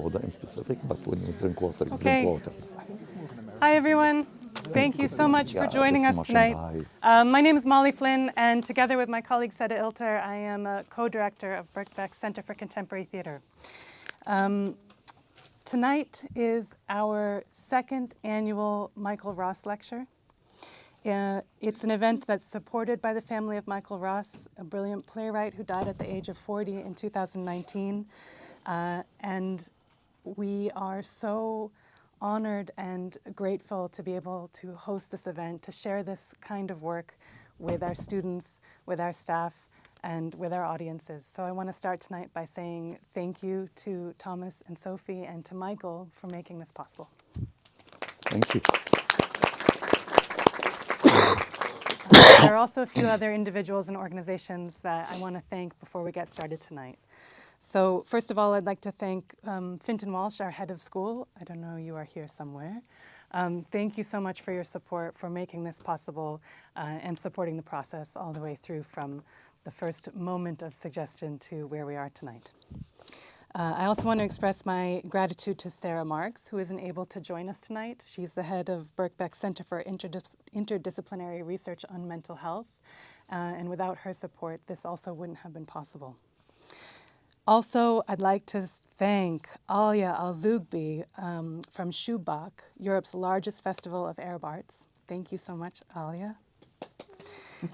Water in specific, but when you drink water, you Okay. drink water. Hi, everyone. Thank you so much for joining us tonight. My name is Molly Flynn, and together with my colleague Seda Ilter, I am a co-director of Birkbeck Center for Contemporary Theatre. Tonight is our second annual Michael Ross Lecture. It's an event that's supported by the family of Michael Ross, a brilliant playwright who died at the age of 40 in 2019. And we are so honored and grateful to be able to host this event, to share this kind of work with our students, with our staff, and with our audiences. So I want to start tonight by saying thank you to Thomas and Sophie and to Michael for making this possible. Thank you. There are also a few other individuals and organizations that I want to thank before we get started tonight. So first of all, I'd like to thank Fintan Walsh, our head of school. I don't know, you are here somewhere. Thank you so much for your support, for making this possible and supporting the process all the way through from the first moment of suggestion to where we are tonight. I also want to express my gratitude to Sarah Marks, who isn't able to join us tonight. She's the head of Birkbeck Center for Interdisciplinary Research on Mental Health, and without her support, this also wouldn't have been possible. Also, I'd like to thank Alia Al-Zougbi from Shubak, Europe's largest festival of Arab arts. Thank you so much, Alia.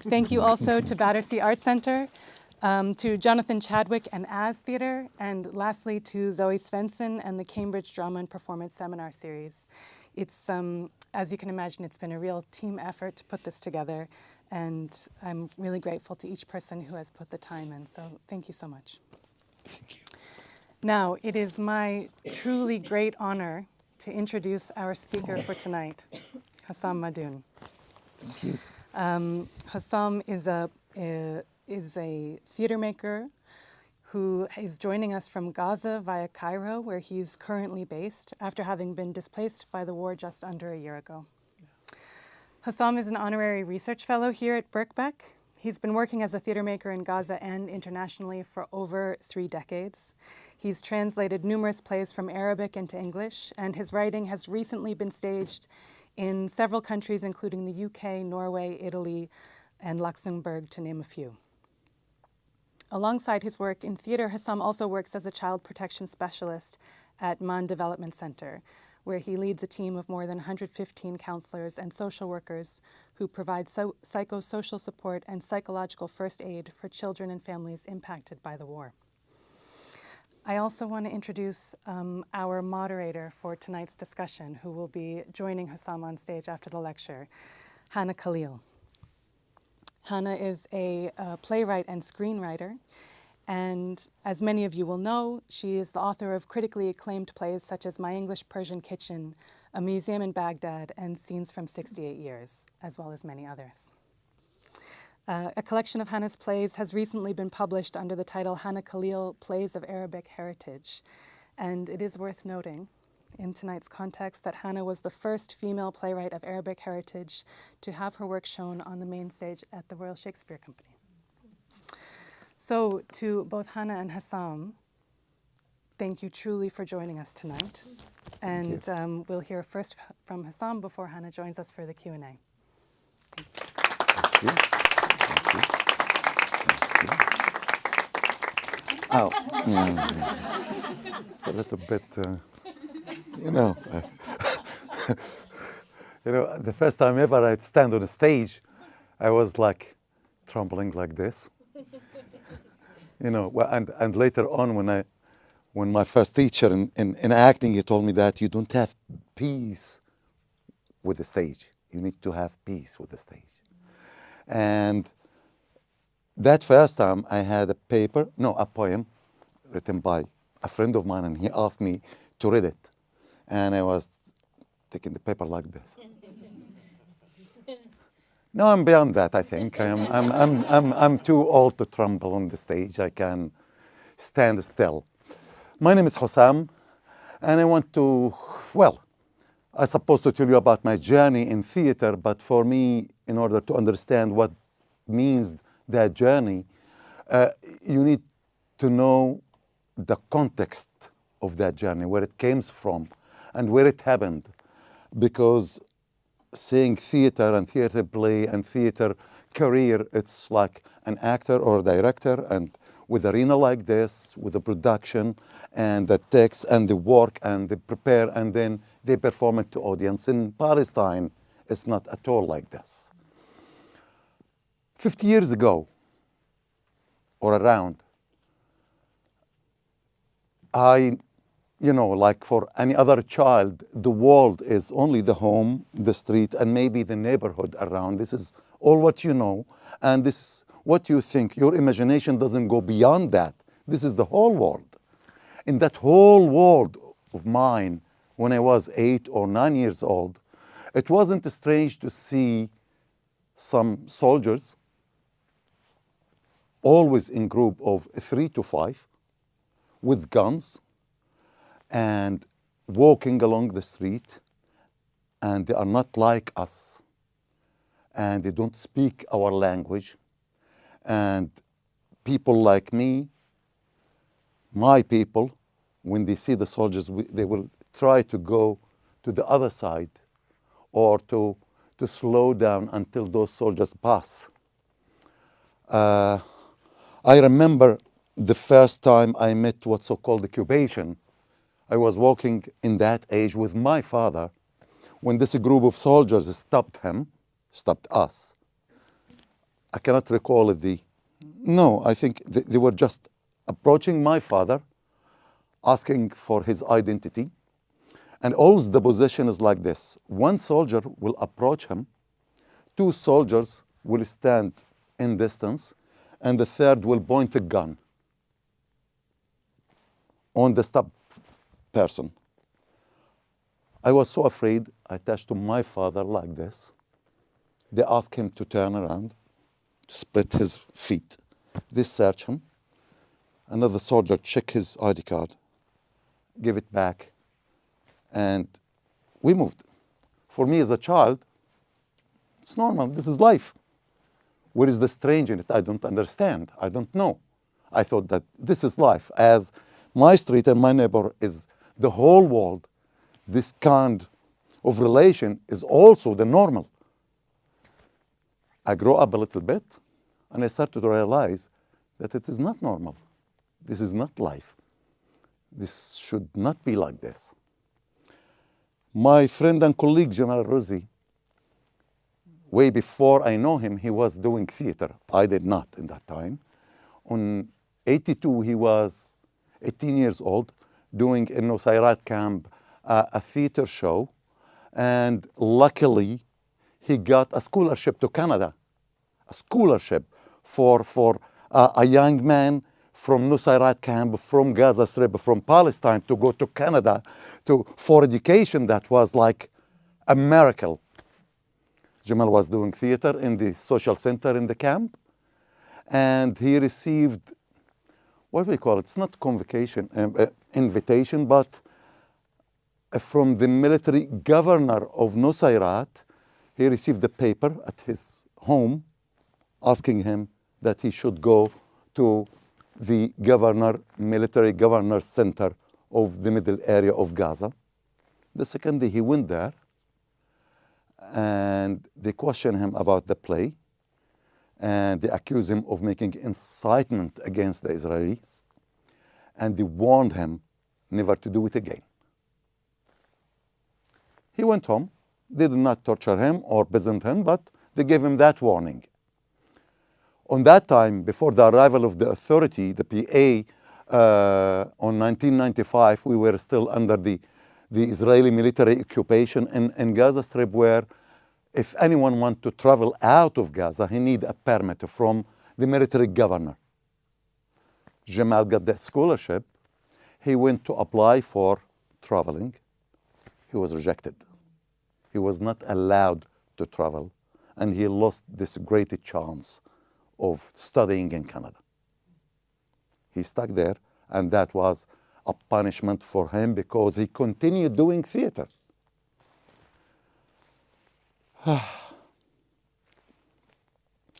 Thank you also to Battersea Arts Center, to Jonathan Chadwick and As Theatre, and lastly to Zoe Svensson and the Cambridge Drama and Performance Seminar Series. It's, as you can imagine, it's been a real team effort to put this together, and I'm really grateful to each person who has put the time in, so thank you so much. Thank you. Now, it is my truly great honor to introduce our speaker for tonight, Hossam Madhoun. Thank you. Hossam is a theater maker who is joining us from Gaza via Cairo, where he's currently based after having been displaced by the war just under a year ago. Hossam is an honorary research fellow here at Birkbeck. He's been working as a theater maker in Gaza and internationally for over 3 decades. He's translated numerous plays from Arabic into English, and his writing has recently been staged in several countries, including the UK, Norway, Italy, and Luxembourg, to name a few. Alongside his work in theater, Hossam also works as a child protection specialist at Madhoun Development Center, where he leads a team of more than 115 counselors and social workers who provide psychosocial support and psychological first aid for children and families impacted by the war. I also want to introduce our moderator for tonight's discussion, who will be joining Hossam on stage after the lecture, Hannah Khalil. Hannah is a playwright and screenwriter, and as many of you will know, she is the author of critically acclaimed plays such as My English Persian Kitchen, A Museum in Baghdad, and Scenes from 68 Years, as well as many others. A collection of Hannah's plays has recently been published under the title Hannah Khalil Plays of Arabic Heritage, and it is worth noting in tonight's context that Hannah was the first female playwright of Arabic heritage to have her work shown on the main stage at the Royal Shakespeare Company. So to both Hannah and Hossam, thank you truly for joining us tonight. And we'll hear first from Hossam before Hannah joins us for the Q&A. Thank you. Thank you. Oh, yeah. It's a little bit, the first time ever I'd stand on a stage, I was like trembling like this. And later on when my first teacher in acting, he told me that you don't have peace with the stage. You need to have peace with the stage. And that first time I had a poem written by a friend of mine, and he asked me to read it. And I was taking the paper like this. No, I'm beyond that, I think. I'm too old to tremble on the stage. I can stand still. My name is Hossam, and I want to, I'm supposed to tell you about my journey in theater, but for me, in order to understand what means that journey, you need to know the context of that journey, where it came from and where it happened. Because seeing theater and theater play and theater career, it's like an actor or a director, and with arena like this, with the production and the text and the work and they prepare and then they perform it to audience. In Palestine, it's not at all like this. 50 years ago, or around, like for any other child, the world is only the home, the street, and maybe the neighborhood around. This is all what you know, and this is what you think. Your imagination doesn't go beyond that. This is the whole world. In that whole world of mine, when I was 8 or 9 years old, it wasn't strange to see some soldiers, always in group of 3 to 5, with guns, and walking along the street, and they are not like us, and they don't speak our language. And people like me, my people, when they see the soldiers, they will try to go to the other side or to slow down until those soldiers pass. I remember the first time I met what's so-called occupation. I was walking in that age with my father when this group of soldiers stopped us. I cannot recall no, I think they were just approaching my father, asking for his identity. And always the position is like this. One soldier will approach him, 2 soldiers will stand in distance, and the third will point a gun on the stopped person. I was so afraid, I touched to my father like this. They asked him to turn around, to split his feet. They search him. Another soldier check his ID card, give it back, and we moved. For me as a child, it's normal, this is life. Where is the strange in it? I don't understand, I don't know. I thought that this is life. As my street and my neighbor is the whole world, this kind of relation is also the normal. I grow up a little bit, and I started to realize that it is not normal. This is not life. This should not be like this. My friend and colleague, Jamal Ruzi, way before I know him, he was doing theater. I did not in that time. On 82, he was 18 years old, doing in Nusayrat camp a theater show. And luckily, he got a scholarship to Canada, a scholarship for a young man from Nusayrat camp, from Gaza Strip, from Palestine, to go to Canada for education. That was like a miracle. Jamal was doing theater in the social center in the camp, and he received, what do we call it? It's not convocation, invitation, but from the military governor of Nusayrat. He received a paper at his home asking him that he should go to the military governor center of the middle area of Gaza. The second day he went there, and they questioned him about the play, and they accused him of making incitement against the Israelis, and they warned him never to do it again. He went home. They did not torture him or present him, but they gave him that warning. On that time, before the arrival of the authority, the PA, on 1995, we were still under the Israeli military occupation in Gaza Strip, where if anyone wants to travel out of Gaza, he needs a permit from the military governor. Jamal got that scholarship. He went to apply for traveling. He was rejected. He was not allowed to travel, and he lost this great chance of studying in Canada. He stuck there, and that was a punishment for him because he continued doing theater.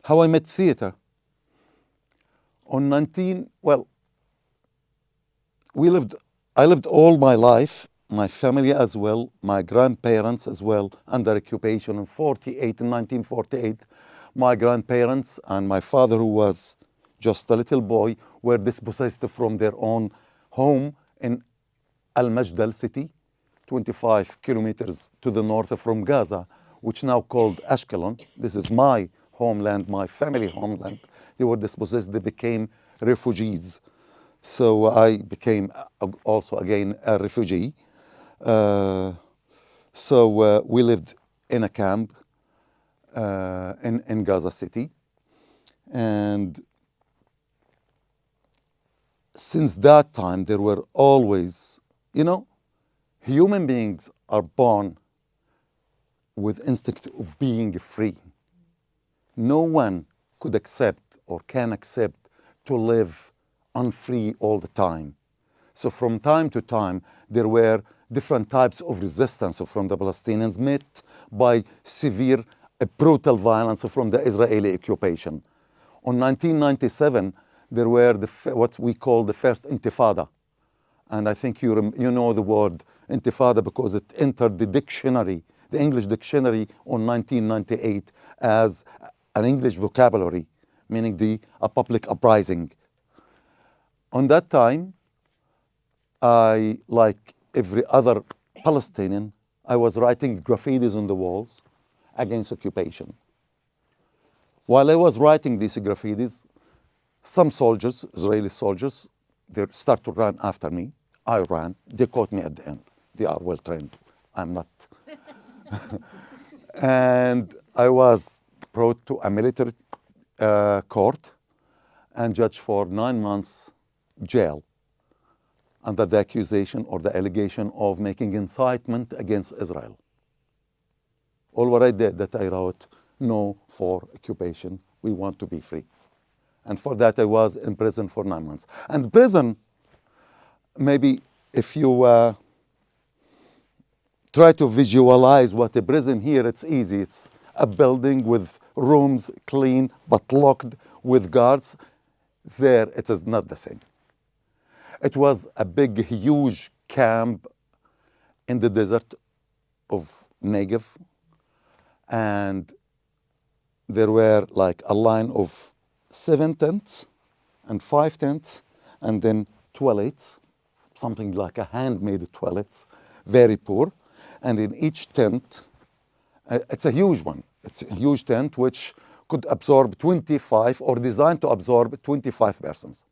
How I met theater? We lived I lived all my life, my family as well, my grandparents as well, under occupation in 48, in 1948. My grandparents and my father, who was just a little boy, were dispossessed from their own home in Al-Majdal city, 25 kilometers to the north from Gaza, which now called Ashkelon. This is my homeland, my family homeland. They were dispossessed, they became refugees. So I became also again a refugee. So we lived in a camp in Gaza city. And since that time, there were always, human beings are born with instinct of being free. No one could accept or can accept to live unfree all the time. So from time to time, there were different types of resistance from the Palestinians met by severe, brutal violence from the Israeli occupation. On 1997, there were what we call the first intifada. And I think you know the word intifada because it entered the dictionary, the English dictionary on 1998 as an English vocabulary, meaning a public uprising. On that time, I, like every other Palestinian, I was writing graffitis on the walls against occupation. While I was writing these graffitis, some soldiers, Israeli soldiers, they start to run after me. I ran. They caught me at the end. They are well trained. I'm not. And I was brought to a military court and judged for 9 months jail under the accusation or the allegation of making incitement against Israel. All what I did that I wrote, no for occupation, we want to be free. And for that I was in prison for 9 months. And prison, maybe if you try to visualize what a prison here, it's easy. It's a building with rooms clean but locked with guards. There it is not the same. It was a big, huge camp in the desert of Negev. And there were like a line of 7 tents and 5 tents and then toilets, something like a handmade toilets, very poor. And in each tent, it's a huge one. It's a huge tent which could absorb 25 or designed to absorb 25 persons.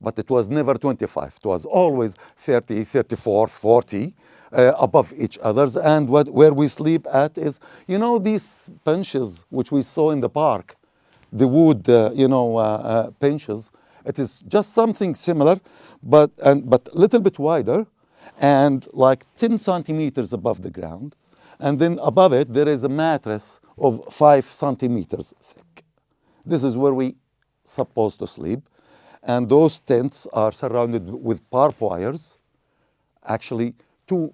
But it was never 25. It was always 30, 34, 40 above each others. And where we sleep at is, these benches which we saw in the park, the wood, benches. It is just something similar, but a little bit wider and like 10 centimeters above the ground. And then above it, there is a mattress of 5 centimeters thick. This is where we supposed to sleep. And those tents are surrounded with barbed wires, actually 2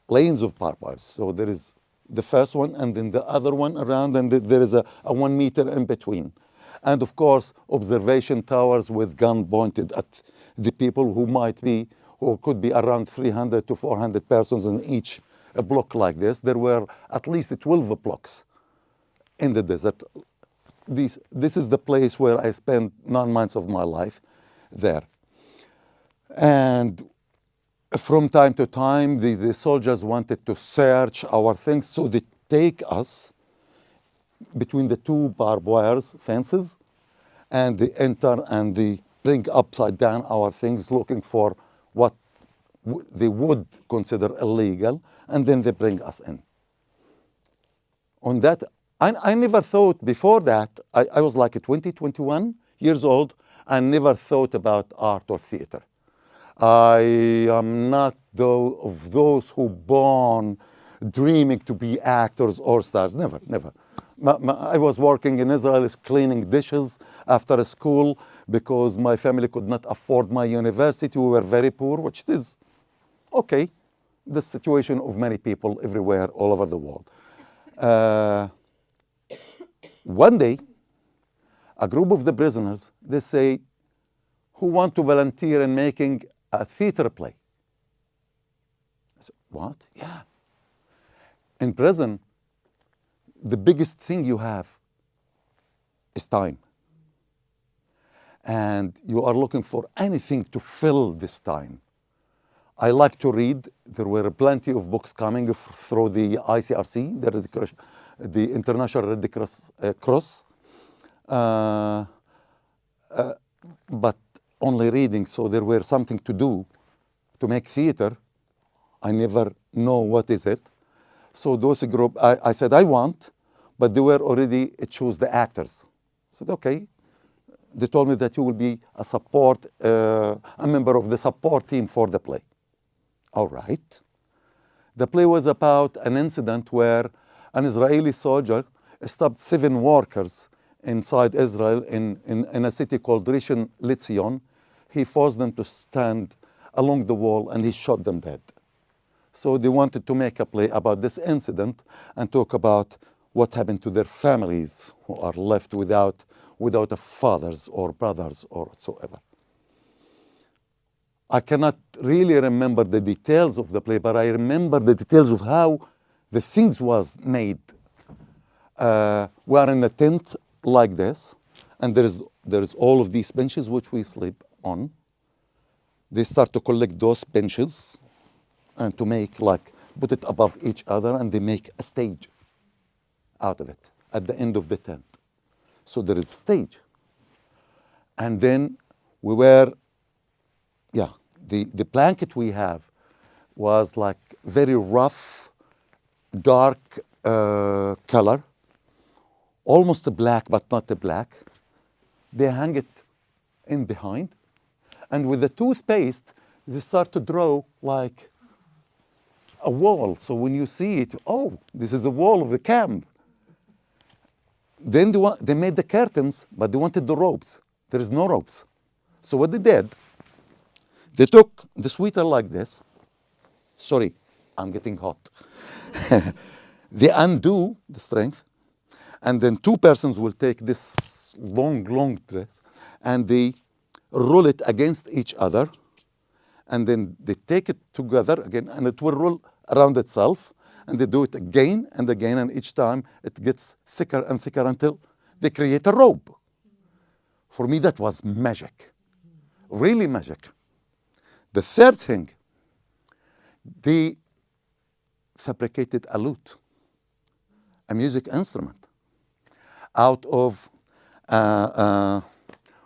lanes of barbed wires. So there is the first one and then the other one around, and there is a 1 meter in between. And of course, observation towers with gun pointed at the people who could be around 300 to 400 persons in each block like this. There were at least 12 blocks in the desert. This is the place where I spent 9 months of my life there. And from time to time, the soldiers wanted to search our things, so they take us between the 2 barbed wires fences, and they enter and they bring upside down our things, looking for what they would consider illegal, and then they bring us in. On that, I never thought before that, I was like 20, 21 years old, I never thought about art or theater. I am not of those who born dreaming to be actors or stars, never. I was working in Israel cleaning dishes after school because my family could not afford my university. We were very poor, which is okay, the situation of many people everywhere, all over the world. One day, a group of the prisoners, they say, who want to volunteer in making a theater play? I said, what? Yeah. In prison, the biggest thing you have is time. And you are looking for anything to fill this time. I like to read. There were plenty of books coming through the ICRC, the International Red Cross. But only reading, so there were something to do to make theater. I never know what is it. So those group, I said I want, but they were already choose the actors. I said okay. They told me that you will be a member of the support team for the play. All right. The play was about an incident where an Israeli soldier stopped 7 workers inside Israel in a city called Rishon LeZion. He forced them to stand along the wall and he shot them dead. So they wanted to make a play about this incident and talk about what happened to their families who are left without a fathers or brothers or whatsoever. I cannot really remember the details of the play, but I remember the details of how the things was made. We are in a tent like this, and there is all of these benches which we sleep on. They start to collect those benches and to make put it above each other, and they make a stage out of it at the end of the tent. So there is a stage. And then we were, the blanket we have was like very rough, dark color, almost a black, but not a black. They hang it in behind. And with the toothpaste, they start to draw like a wall. So when you see it, oh, this is a wall of the camp. Then they made the curtains, but they wanted the ropes. There is no ropes. So what they did, they took the sweater like this. Sorry, I'm getting hot. They undo the strength, and then 2 persons will take this long dress, and they roll it against each other, and then they take it together again, and it will roll around itself, and they do it again and again, and each time it gets thicker and thicker until they create a rope. For me, that was magic, really magic. The third thing, they fabricated a lute, a music instrument, out of,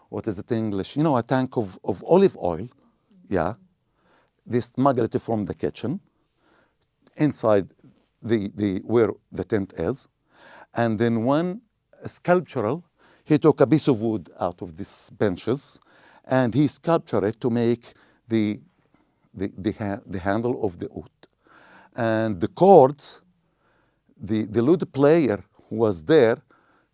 what is it in English? You know, a tank of olive oil, yeah. They smuggle it from the kitchen inside where the tent is. And then one sculptural, he took a piece of wood out of these benches and he sculptured it to make the handle of the oud. And the chords, the lute player who was there,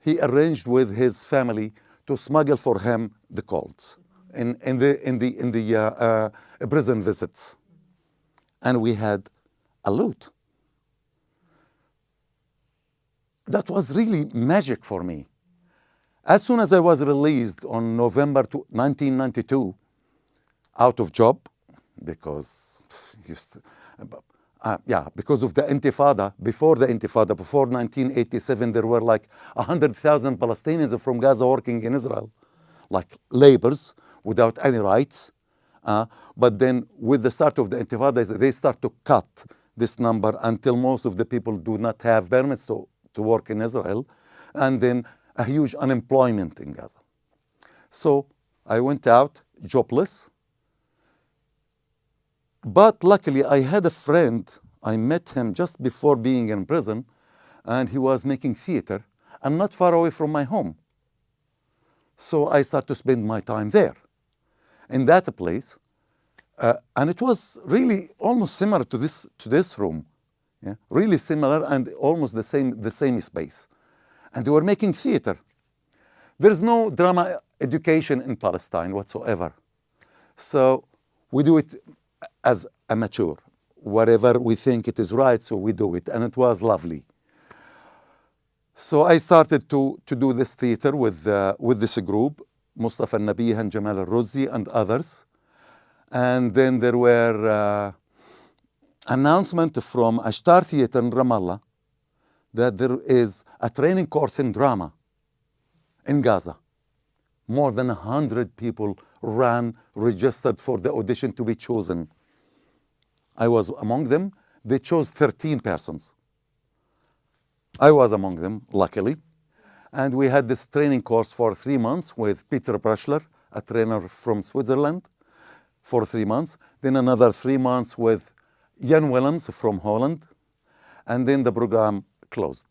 he arranged with his family to smuggle for him the chords in the prison visits. And we had a lute. That was really magic for me. As soon as I was released on November 1992, out of job, because because of the Intifada, before 1987, there were like 100,000 Palestinians from Gaza working in Israel, like laborers without any rights. But then with the start of the Intifada, they start to cut this number until most of the people do not have permits to work in Israel, and then a huge unemployment in Gaza. So I went out jobless. But luckily, I had a friend. I met him just before being in prison, and he was making theater and not far away from my home. So I started to spend my time there, in that place. And it was really almost similar to this room. Yeah? Really similar and almost the same space. And they were making theater. There's no drama education in Palestine whatsoever. So we do it as amateur. Whatever we think it is right, so we do it. And it was lovely. So I started to do this theater with this group, Mustafa al-Nabih and Jamal al-Rozzi and others. And then there were announcement from Ashtar Theatre in Ramallah that there is a training course in drama in Gaza. More than 100 people registered for the audition to be chosen. I was among them. They chose 13 persons. I was among them, luckily. And we had this training course for 3 months with Peter Bruschler, a trainer from Switzerland, for 3 months. Then another 3 months with Jan Willems from Holland. And then the program closed.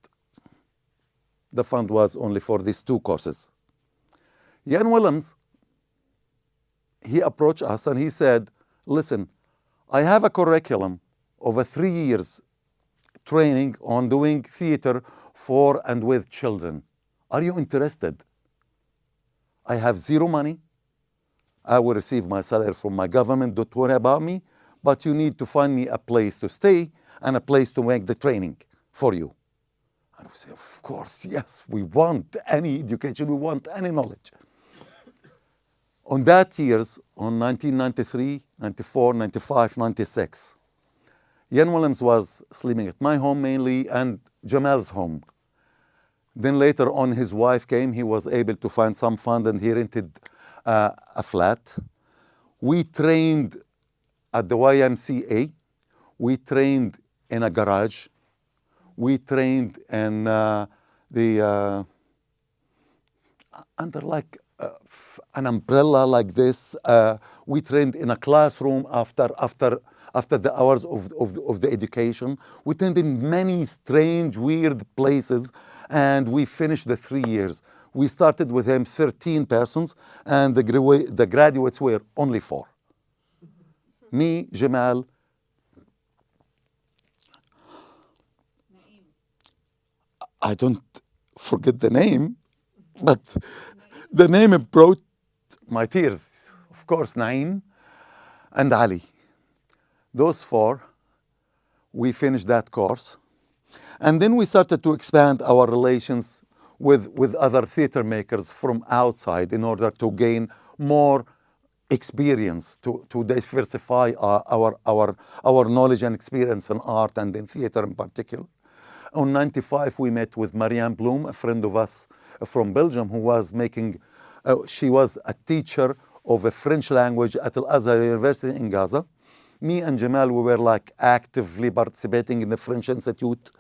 The fund was only for these 2 courses. Jan Willems, he approached us and he said, listen, I have a curriculum over 3 years training on doing theater for and with children. Are you interested? I have 0 money. I will receive my salary from my government. Don't worry about me. But you need to find me a place to stay and a place to make the training for you. And we say, of course, yes, we want any education. We want any knowledge. On that years, on 1993, 94, 95, 96, Jan Willems was sleeping at my home mainly and Jamal's home. Then later on, his wife came. He was able to find some fund and he rented a flat. We trained at the YMCA. We trained in a garage. We trained in under like an umbrella like this. We trained in a classroom after the hours of the education. We trained in many strange, weird places, and we finished the 3 years. We started with him 13 persons, and the graduates were only 4. Me, Jamal, I don't forget the name, but the name brought my tears. Of course, Naeem and Ali. Those 4, we finished that course. And then we started to expand our relations with other theater makers from outside in order to gain more experience, to diversify our knowledge and experience in art and in theater in particular. On 95, we met with Marianne Bloom, a friend of us from Belgium, who was making, she was a teacher of a French language at Al-Azhar University in Gaza. Me and Jamal, we were like actively participating in the French Institute,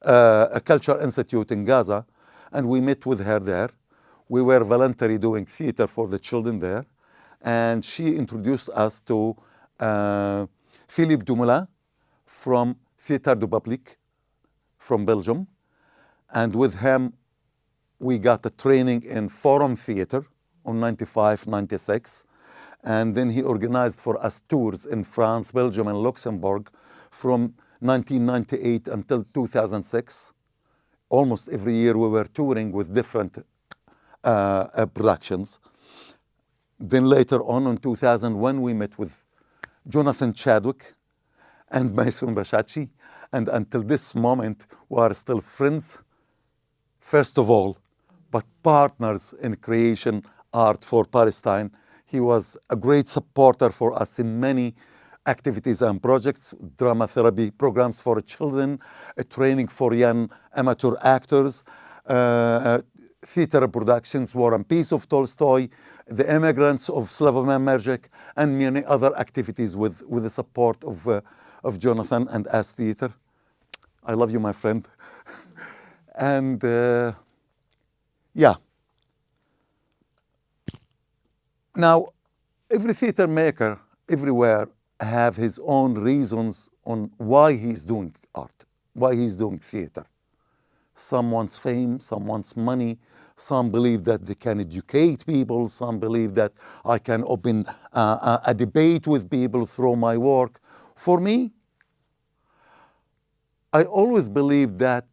a culture institute in Gaza, and we met with her there. We were voluntarily doing theater for the children there, and she introduced us to Philippe Dumoulin from Theatre du Public from Belgium, and with him we got a training in Forum Theatre on 95, 96, and then he organized for us tours in France, Belgium, and Luxembourg from 1998 until 2006. Almost every year we were touring with different productions. Then later on in 2001, we met with Jonathan Chadwick and Mason Bashachi, and until this moment, we are still friends, first of all, but partners in creation art for Palestine. He was a great supporter for us in many activities and projects, drama therapy programs for children, training for young amateur actors, theater productions, War and Peace of Tolstoy, The Immigrants of Slavomir Merjek, and many other activities with the support of Jonathan and As Theater. I love you, my friend. And yeah. Now, every theater maker everywhere have his own reasons on why he's doing art, why he's doing theater. Some wants fame, some wants money, some believe that they can educate people, some believe that I can open a debate with people through my work. For me, I always believe that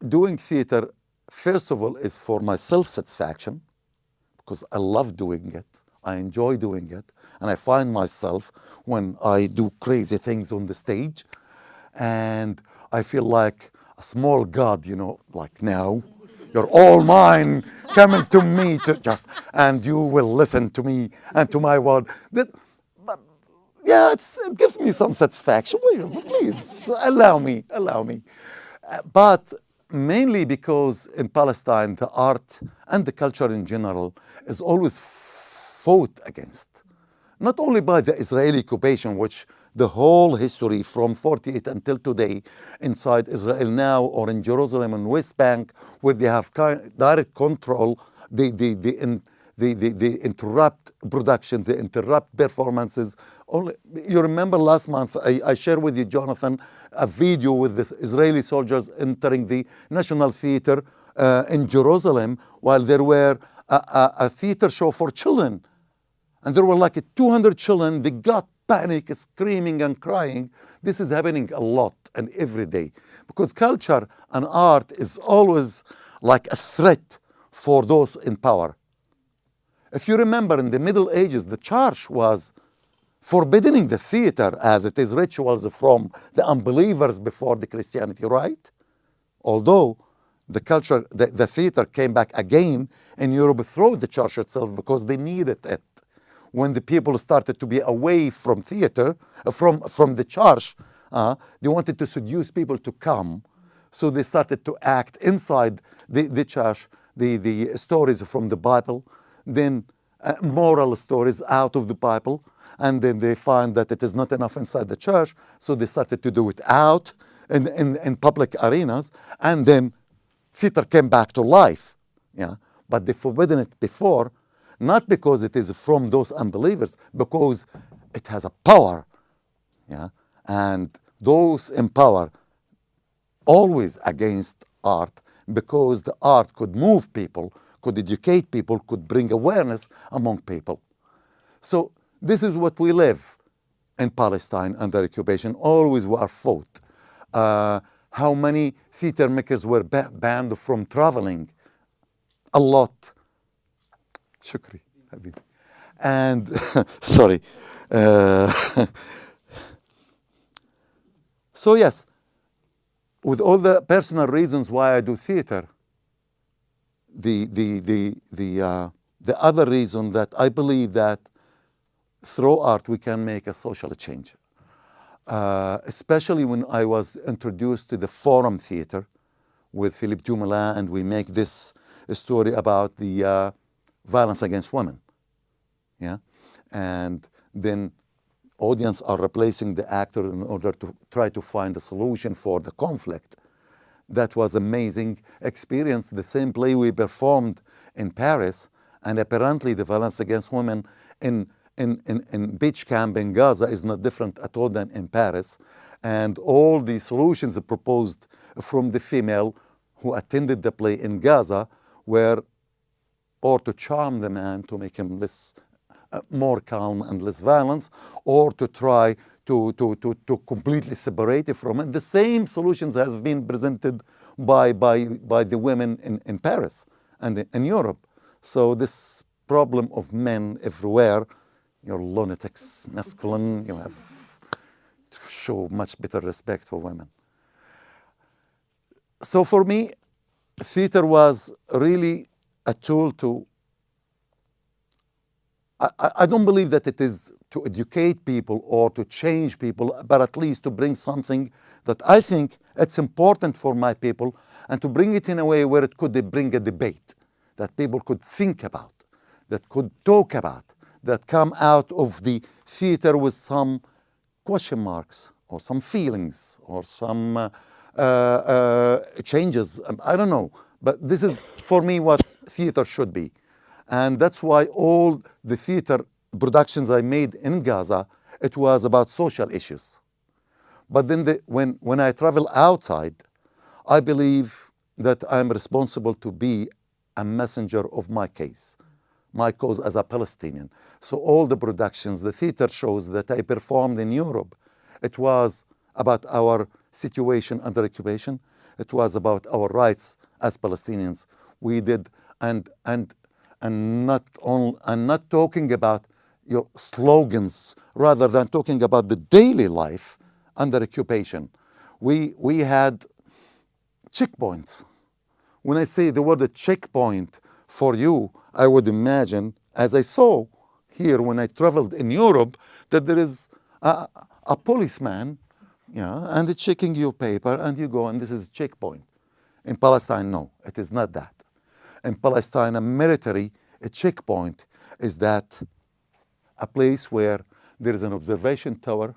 doing theater, first of all, is for my self-satisfaction, because I love doing it, I enjoy doing it, and I find myself when I do crazy things on the stage, and I feel like a small god, you know, like now, you're all mine, coming to me to just, and you will listen to me and to my word. That, Yeah, it gives me some satisfaction. Please allow me, allow me. But mainly because in Palestine, the art and the culture in general is always fought against. Not only by the Israeli occupation, which the whole history from 48 until today inside Israel now or in Jerusalem and West Bank, where they have direct control, they interrupt production, they interrupt performances. Only, you remember last month, I shared with you, Jonathan, a video with the Israeli soldiers entering the National Theater in Jerusalem while there were a theater show for children. And there were like 200 children. They got panic, screaming and crying. This is happening a lot and every day because culture and art is always like a threat for those in power. If you remember, in the Middle Ages, the church was forbidding the theater as it is rituals from the unbelievers before the Christianity, right? Although the culture, the theater came back again in Europe through the church itself because they needed it. When the people started to be away from theater, from the church, they wanted to seduce people to come. So they started to act inside the church, the stories from the Bible, then moral stories out of the Bible, and then they find that it is not enough inside the church, so they started to do it out in public arenas, and then theater came back to life. Yeah, but they forbidden it before, not because it is from those unbelievers, because it has a power. Yeah, and those in power always against art, because the art could move people, could educate people, could bring awareness among people. So this is what we live in Palestine under occupation. Always we are fought. How many theater makers were banned from traveling? A lot. Shukri, Habib. And sorry. So yes, with all the personal reasons why I do theater, the other reason that I believe that through art we can make a social change. Especially when I was introduced to the Forum Theater with Philippe Dumoulin, and we make this story about the violence against women. Yeah, and then audience are replacing the actor in order to try to find a solution for the conflict. That was amazing experience. The same play we performed in Paris, and apparently the violence against women in beach camp in Gaza is not different at all than in Paris. And all the solutions proposed from the female who attended the play in Gaza were or to charm the man to make him less, more calm and less violence, or to try to completely separate it from it. The same solutions have been presented by the women in Paris and in Europe. So this problem of men everywhere, you're lunatics, masculine, you have to show much better respect for women. So for me, theater was really a tool to, I don't believe that it is to educate people or to change people, but at least to bring something that I think it's important for my people, and to bring it in a way where it could bring a debate that people could think about, that could talk about, that come out of the theater with some question marks or some feelings or some changes. I don't know. But this is, for me, what theater should be. And that's why all the theater productions I made in Gaza, it was about social issues. But then when I travel outside, I believe that I'm responsible to be a messenger of my case, my cause as a Palestinian. So all the productions, the theater shows that I performed in Europe, it was about our situation under occupation. It was about our rights as Palestinians. We did, and not talking about your slogans, rather than talking about the daily life under occupation. We had checkpoints. When I say the word a checkpoint for you, I would imagine, as I saw here when I traveled in Europe, that there is a policeman, yeah, and it's checking your paper, and you go, and this is a checkpoint. In Palestine, no, it is not that. In Palestine, a military checkpoint is that a place where there is an observation tower,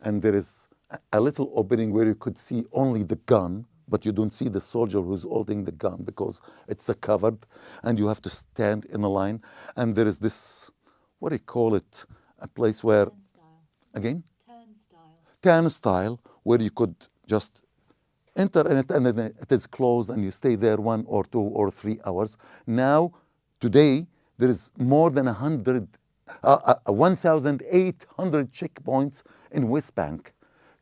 and there is a little opening where you could see only the gun, but you don't see the soldier who's holding the gun because it's covered, and you have to stand in a line. And there is this, what do you call it, a place where, again? Turnstile, where you could just enter in it, and then it is closed, and you stay there 1 or 2 or 3 hours. Now, today, there is more than 1,800 checkpoints in West Bank,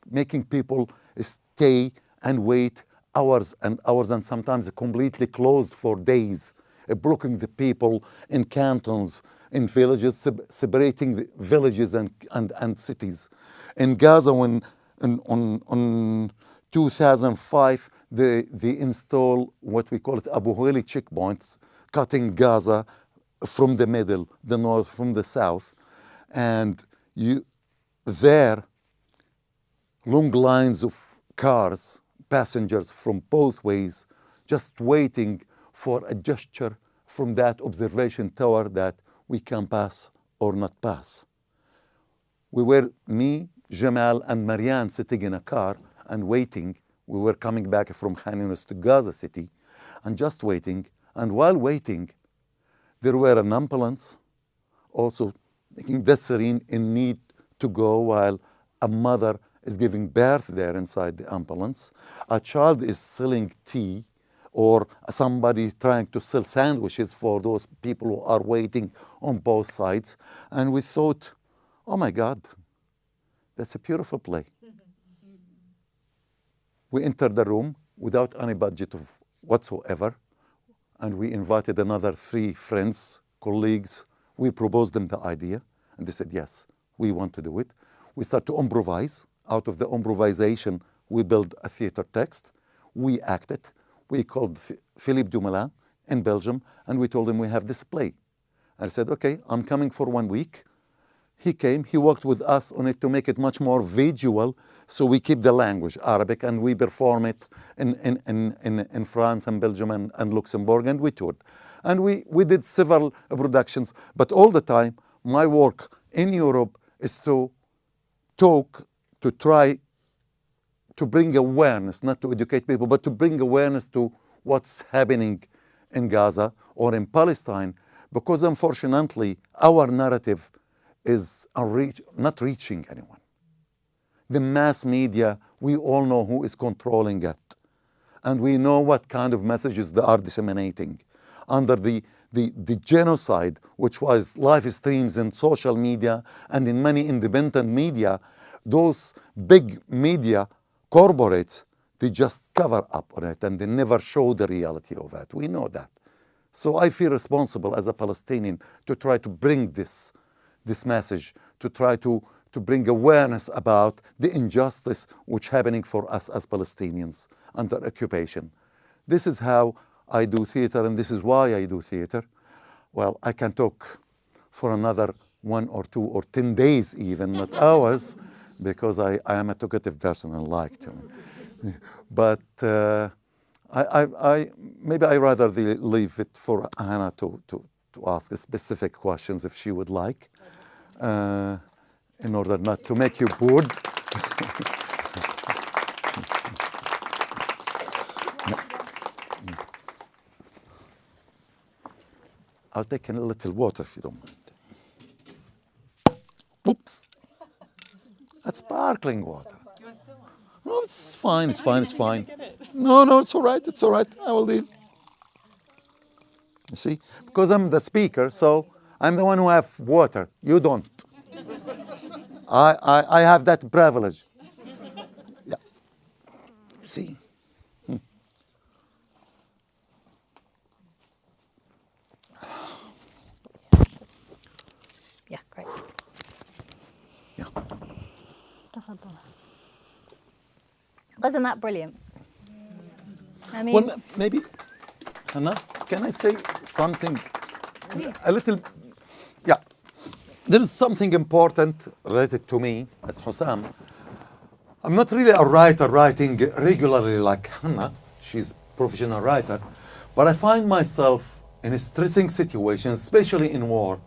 making people stay and wait hours and hours, and sometimes completely closed for days, blocking the people in cantons, in villages, separating the villages and cities. In Gaza, when on 2005, they install what we call it Abu Huli checkpoints, cutting Gaza from the middle, the north from the south, and there, long lines of cars, passengers from both ways, just waiting for a gesture from that observation tower that we can pass or not pass. We were, me, Jamal, and Marianne sitting in a car and waiting. We were coming back from Khan Yunis to Gaza City and just waiting. And while waiting, there were an ambulance also making the serene in need to go, while a mother is giving birth there inside the ambulance. A child is selling tea, or somebody is trying to sell sandwiches for those people who are waiting on both sides. And we thought, oh my God, that's a beautiful play. We entered the room without any budget of whatsoever, and we invited another 3 friends, colleagues. We proposed them the idea, and they said, yes, we want to do it. We start to improvise. Out of the improvisation, we built a theater text. We acted. We called Philippe Dumoulin in Belgium, and we told him we have this play. And I said, okay, I'm coming for 1 week. He came, he worked with us on it to make it much more visual, so we keep the language, Arabic, and we perform it in France and Belgium and Luxembourg, and we toured. And we did several productions, but all the time, my work in Europe is to talk, to try to bring awareness, not to educate people, but to bring awareness to what's happening in Gaza or in Palestine, because unfortunately, our narrative is not reaching anyone. The mass media, we all know who is controlling it. And we know what kind of messages they are disseminating. Under the genocide, which was live streams in social media and in many independent media, those big media corporates, they just cover up on it and they never show the reality of it. We know that. So I feel responsible as a Palestinian to try to bring this message, to try to bring awareness about the injustice which is happening for us as Palestinians under occupation. This is how I do theater, and this is why I do theater. Well, I can talk for another 1 or 2 or 10 days even, not hours, because I am a talkative person and like to. But maybe I rather leave it for Hannah to ask specific questions if she would like, in order not to make you bored. I'll take a little water if you don't mind. Oops. That's sparkling water. No, it's fine, it's fine, it's fine. No, it's all right, it's all right. I will deal. You see? Because I'm the speaker, so I'm the one who have water. You don't. I have that privilege. Yeah. See? Yeah, great. Yeah. Wasn't that brilliant? I mean, Well, maybe, Hannah, can I say something a little? Yeah. there is something important related to me as Hossam. I'm not really a writer writing regularly like Hannah. She's a professional writer. But I find myself in stressing situations, especially in war,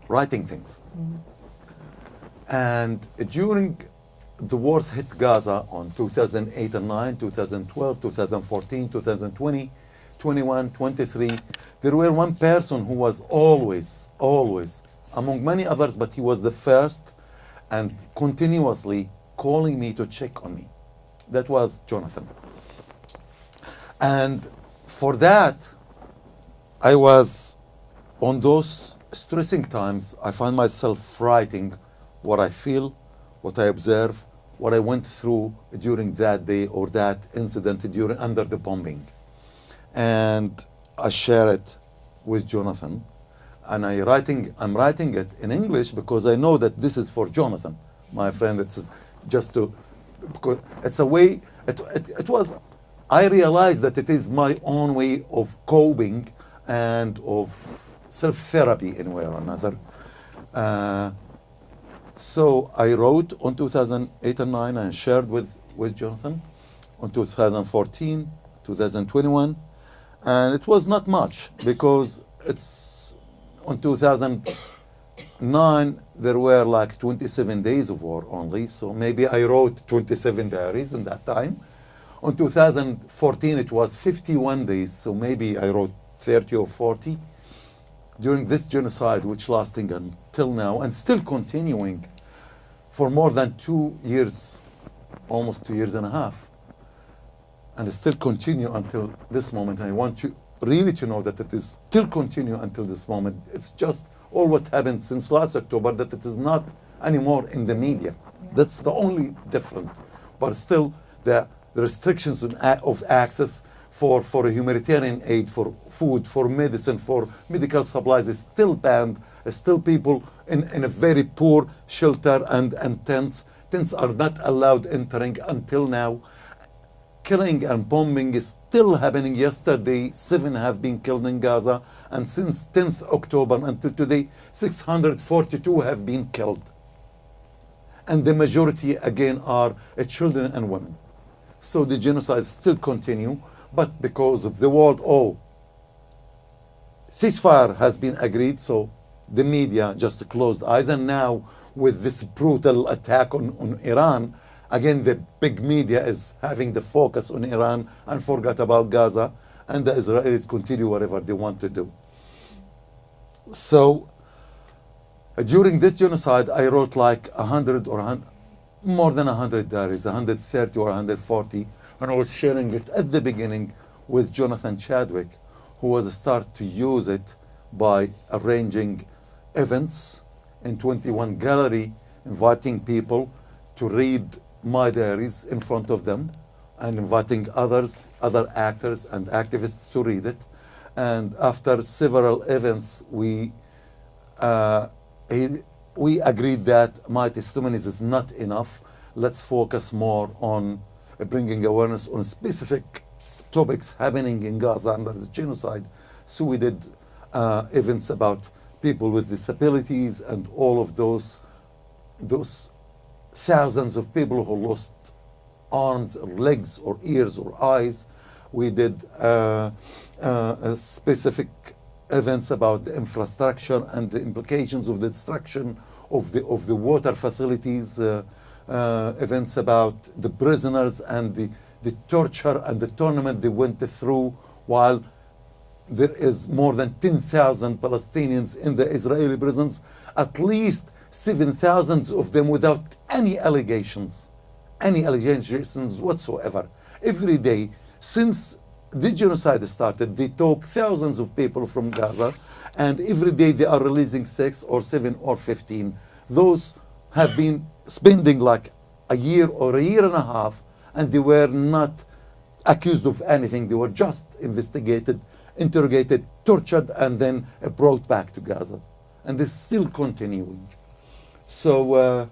writing things. And during the wars hit Gaza on 2008 and 9, 2012, 2014, 2020, 21, 23, there were one person who was always, among many others, but he was the first and continuously calling me to check on me. That was Jonathan. And for that, I was, on those stressing times, I find myself writing what I feel, what I observe, what I went through during that day or that incident under the bombing. And I share it with Jonathan. And I'm writing it in English because I know that this is for Jonathan, my friend. It's just to, because it's a way, it was, I realized that it is my own way of coping and of self-therapy in a way or another. So I wrote on 2008 and 9 and shared with Jonathan on 2014, 2021. And it was not much because it's on 2009, there were like 27 days of war only. So maybe I wrote 27 diaries in that time. On 2014, it was 51 days. So maybe I wrote 30 or 40 during this genocide, which lasting until now and still continuing for more than 2 years, almost 2 years and a half. And it still continue until this moment. I want you really to know that it is still continue until this moment. It's just all what happened since last October that it is not anymore in the media. Yeah. That's the only difference. But still, the restrictions of access for humanitarian aid, for food, for medicine, for medical supplies is still banned. Still people in a very poor shelter and tents. Tents are not allowed entering until now. Killing and bombing is still happening. Yesterday, 7 have been killed in Gaza. And since 10th October until today, 642 have been killed. And the majority, again, are children and women. So the genocide still continue. But because of the world, ceasefire has been agreed. So the media just closed eyes. And now with this brutal attack on Iran, again, the big media is having the focus on Iran and forgot about Gaza, and the Israelis continue whatever they want to do. So during this genocide, I wrote like 100 or more than 100 diaries, 130 or 140, and I was sharing it at the beginning with Jonathan Chadwick, who was start to use it by arranging events in 21 gallery, inviting people to read my diaries in front of them and inviting other actors and activists to read it. And after several events, we agreed that my testimonies is not enough. Let's focus more on bringing awareness on specific topics happening in Gaza under the genocide. So we did events about people with disabilities and all of those thousands of people who lost arms or legs or ears or eyes. We did specific events about the infrastructure and the implications of the destruction of the water facilities, events about the prisoners and the torture and the torment they went through, while there is more than 10,000 Palestinians in the Israeli prisons, at least 7,000 of them without any allegations whatsoever. Every day since the genocide started, they took thousands of people from Gaza, and every day they are releasing 6 or 7 or 15. Those have been spending like a year or a year and a half, and they were not accused of anything. They were just investigated, interrogated, tortured, and then brought back to Gaza. And this is still continuing. So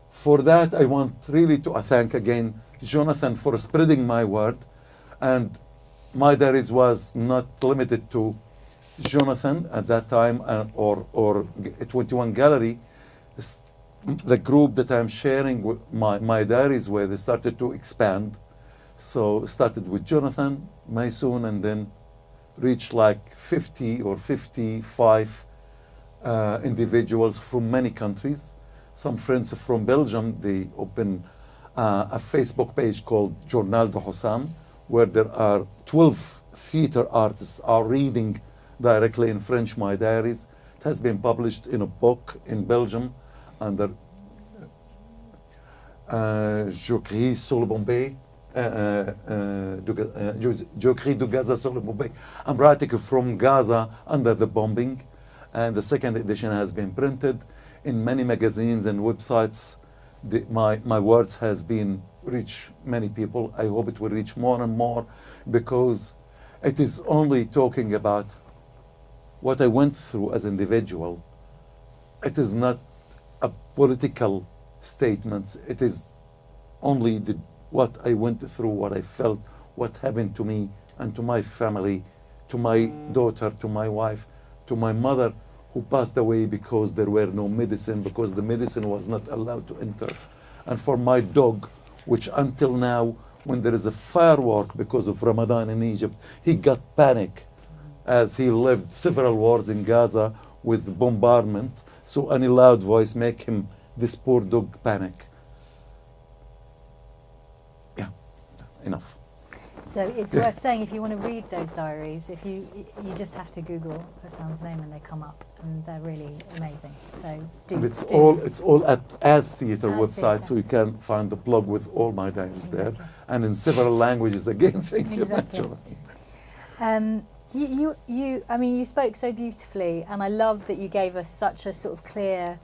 for that, I want really to thank again Jonathan for spreading my word. And my diaries was not limited to Jonathan at that time, or 21 Gallery, the group that I'm sharing my diaries with, they started to expand. So started with Jonathan, Madhoun, and then reached like 50 or 55 individuals from many countries. Some friends from Belgium, they opened a Facebook page called Journal de Hossam, where there are 12 theater artists are reading directly in French my diaries. It has been published in a book in Belgium under Je crie sur le Bombay. Je crie de Gaza sur le Bombay. I'm writing from Gaza under the bombing, and the second edition has been printed in many magazines and websites. My words has been reach many people. I hope it will reach more and more, because it is only talking about what I went through as an individual. It is not a political statement. It is only what I went through, what I felt, what happened to me and to my family, to my daughter, to my wife, to my mother, who passed away because there were no medicine, because the medicine was not allowed to enter. And for my dog, which until now, when there is a firework because of Ramadan in Egypt, he got panic, as he lived several wars in Gaza with bombardment. So any loud voice make him, this poor dog, panic. Yeah, enough. So it's worth saying, if you want to read those diaries, you just have to Google Hossam's name and they come up, and they're really amazing. So It's all at As Theatre As website, Theatre. so you can find the blog with all my diaries there, and in several languages again. Thank you, Exactly. Angela. You spoke so beautifully, and I love that you gave us such a sort of clear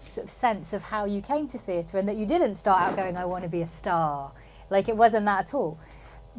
sort of sense of how you came to theatre, and that you didn't start out going, I want to be a star. Like, it wasn't that at all.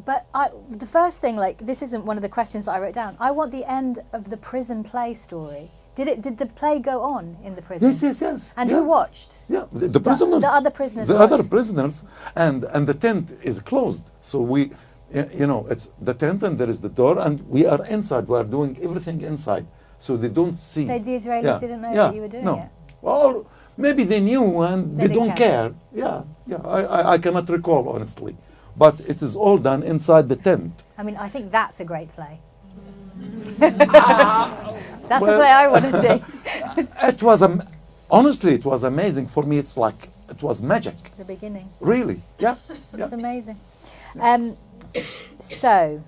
But the first thing, like, this isn't one of the questions that I wrote down. I want the end of the prison play story. Did the play go on in the prison? Yes. And yes. who watched? Yeah, the prisoners. The other prisoners. The watched. other prisoners, and the tent is closed. So we, it's the tent, and there is the door, and we are inside. We are doing everything inside, so they don't see. The Israelis didn't know that you were doing it. Well, maybe they knew and they don't care. care. I cannot recall honestly, but it is all done inside the tent. I mean, I think that's a great play. That's the play I want to see. It was honestly, it was amazing for me. It's like it was magic. The beginning. Really, yeah. It's amazing. So,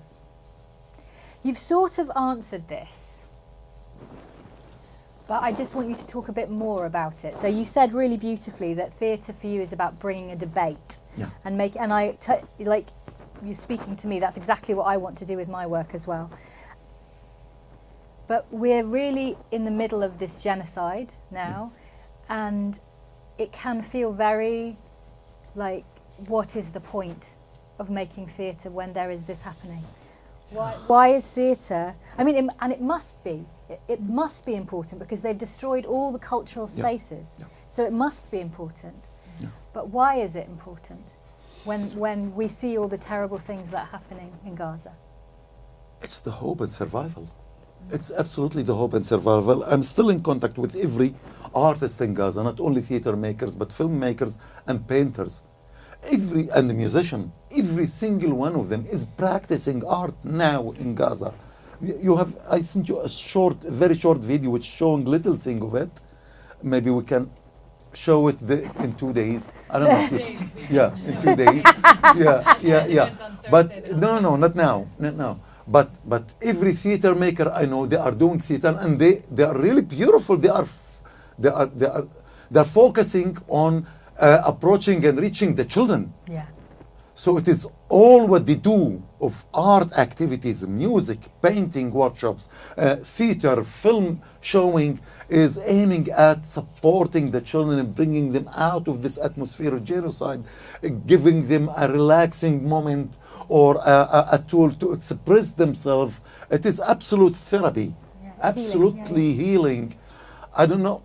you've sort of answered this, but I just want you to talk a bit more about it. So you said really beautifully that theatre for you is about bringing a debate, and like you speaking to me. That's exactly what I want to do with my work as well. But we're really in the middle of this genocide now, and it can feel very like, what is the point of making theatre when there is this happening? Why is theatre? I mean, and it must be. It must be important, because they've destroyed all the cultural spaces. So it must be important. But why is it important when we see all the terrible things that are happening in Gaza? It's the hope and survival. It's absolutely the hope and survival. I'm still in contact with every artist in Gaza, not only theater makers, but filmmakers and painters. And musician, every single one of them is practicing art now in Gaza. I sent you a very short video which showing little thing of it. Maybe we can show it in 2 days. I don't know. In 2 days. Yeah. But no, not now. But every theater maker I know, they are doing theater, and they are really beautiful. They're focusing on approaching and reaching the children. So it is all what they do of art activities, music, painting workshops, theater, film showing, is aiming at supporting the children and bringing them out of this atmosphere of genocide, giving them a relaxing moment or a tool to express themselves. It is absolute therapy, absolutely healing. I don't know.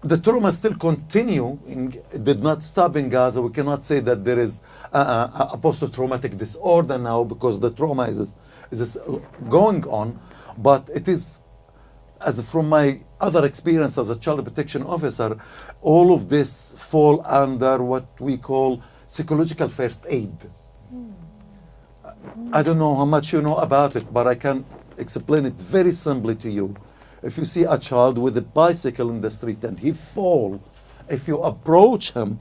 the trauma still continue, it did not stop in Gaza. We cannot say that there is a post-traumatic disorder now because the trauma is going on, but it is, as from my other experience as a child protection officer, all of this fall under what we call psychological first aid. I don't know how much you know about it, but I can explain it very simply to you. If you see a child with a bicycle in the street and he fall, if you approach him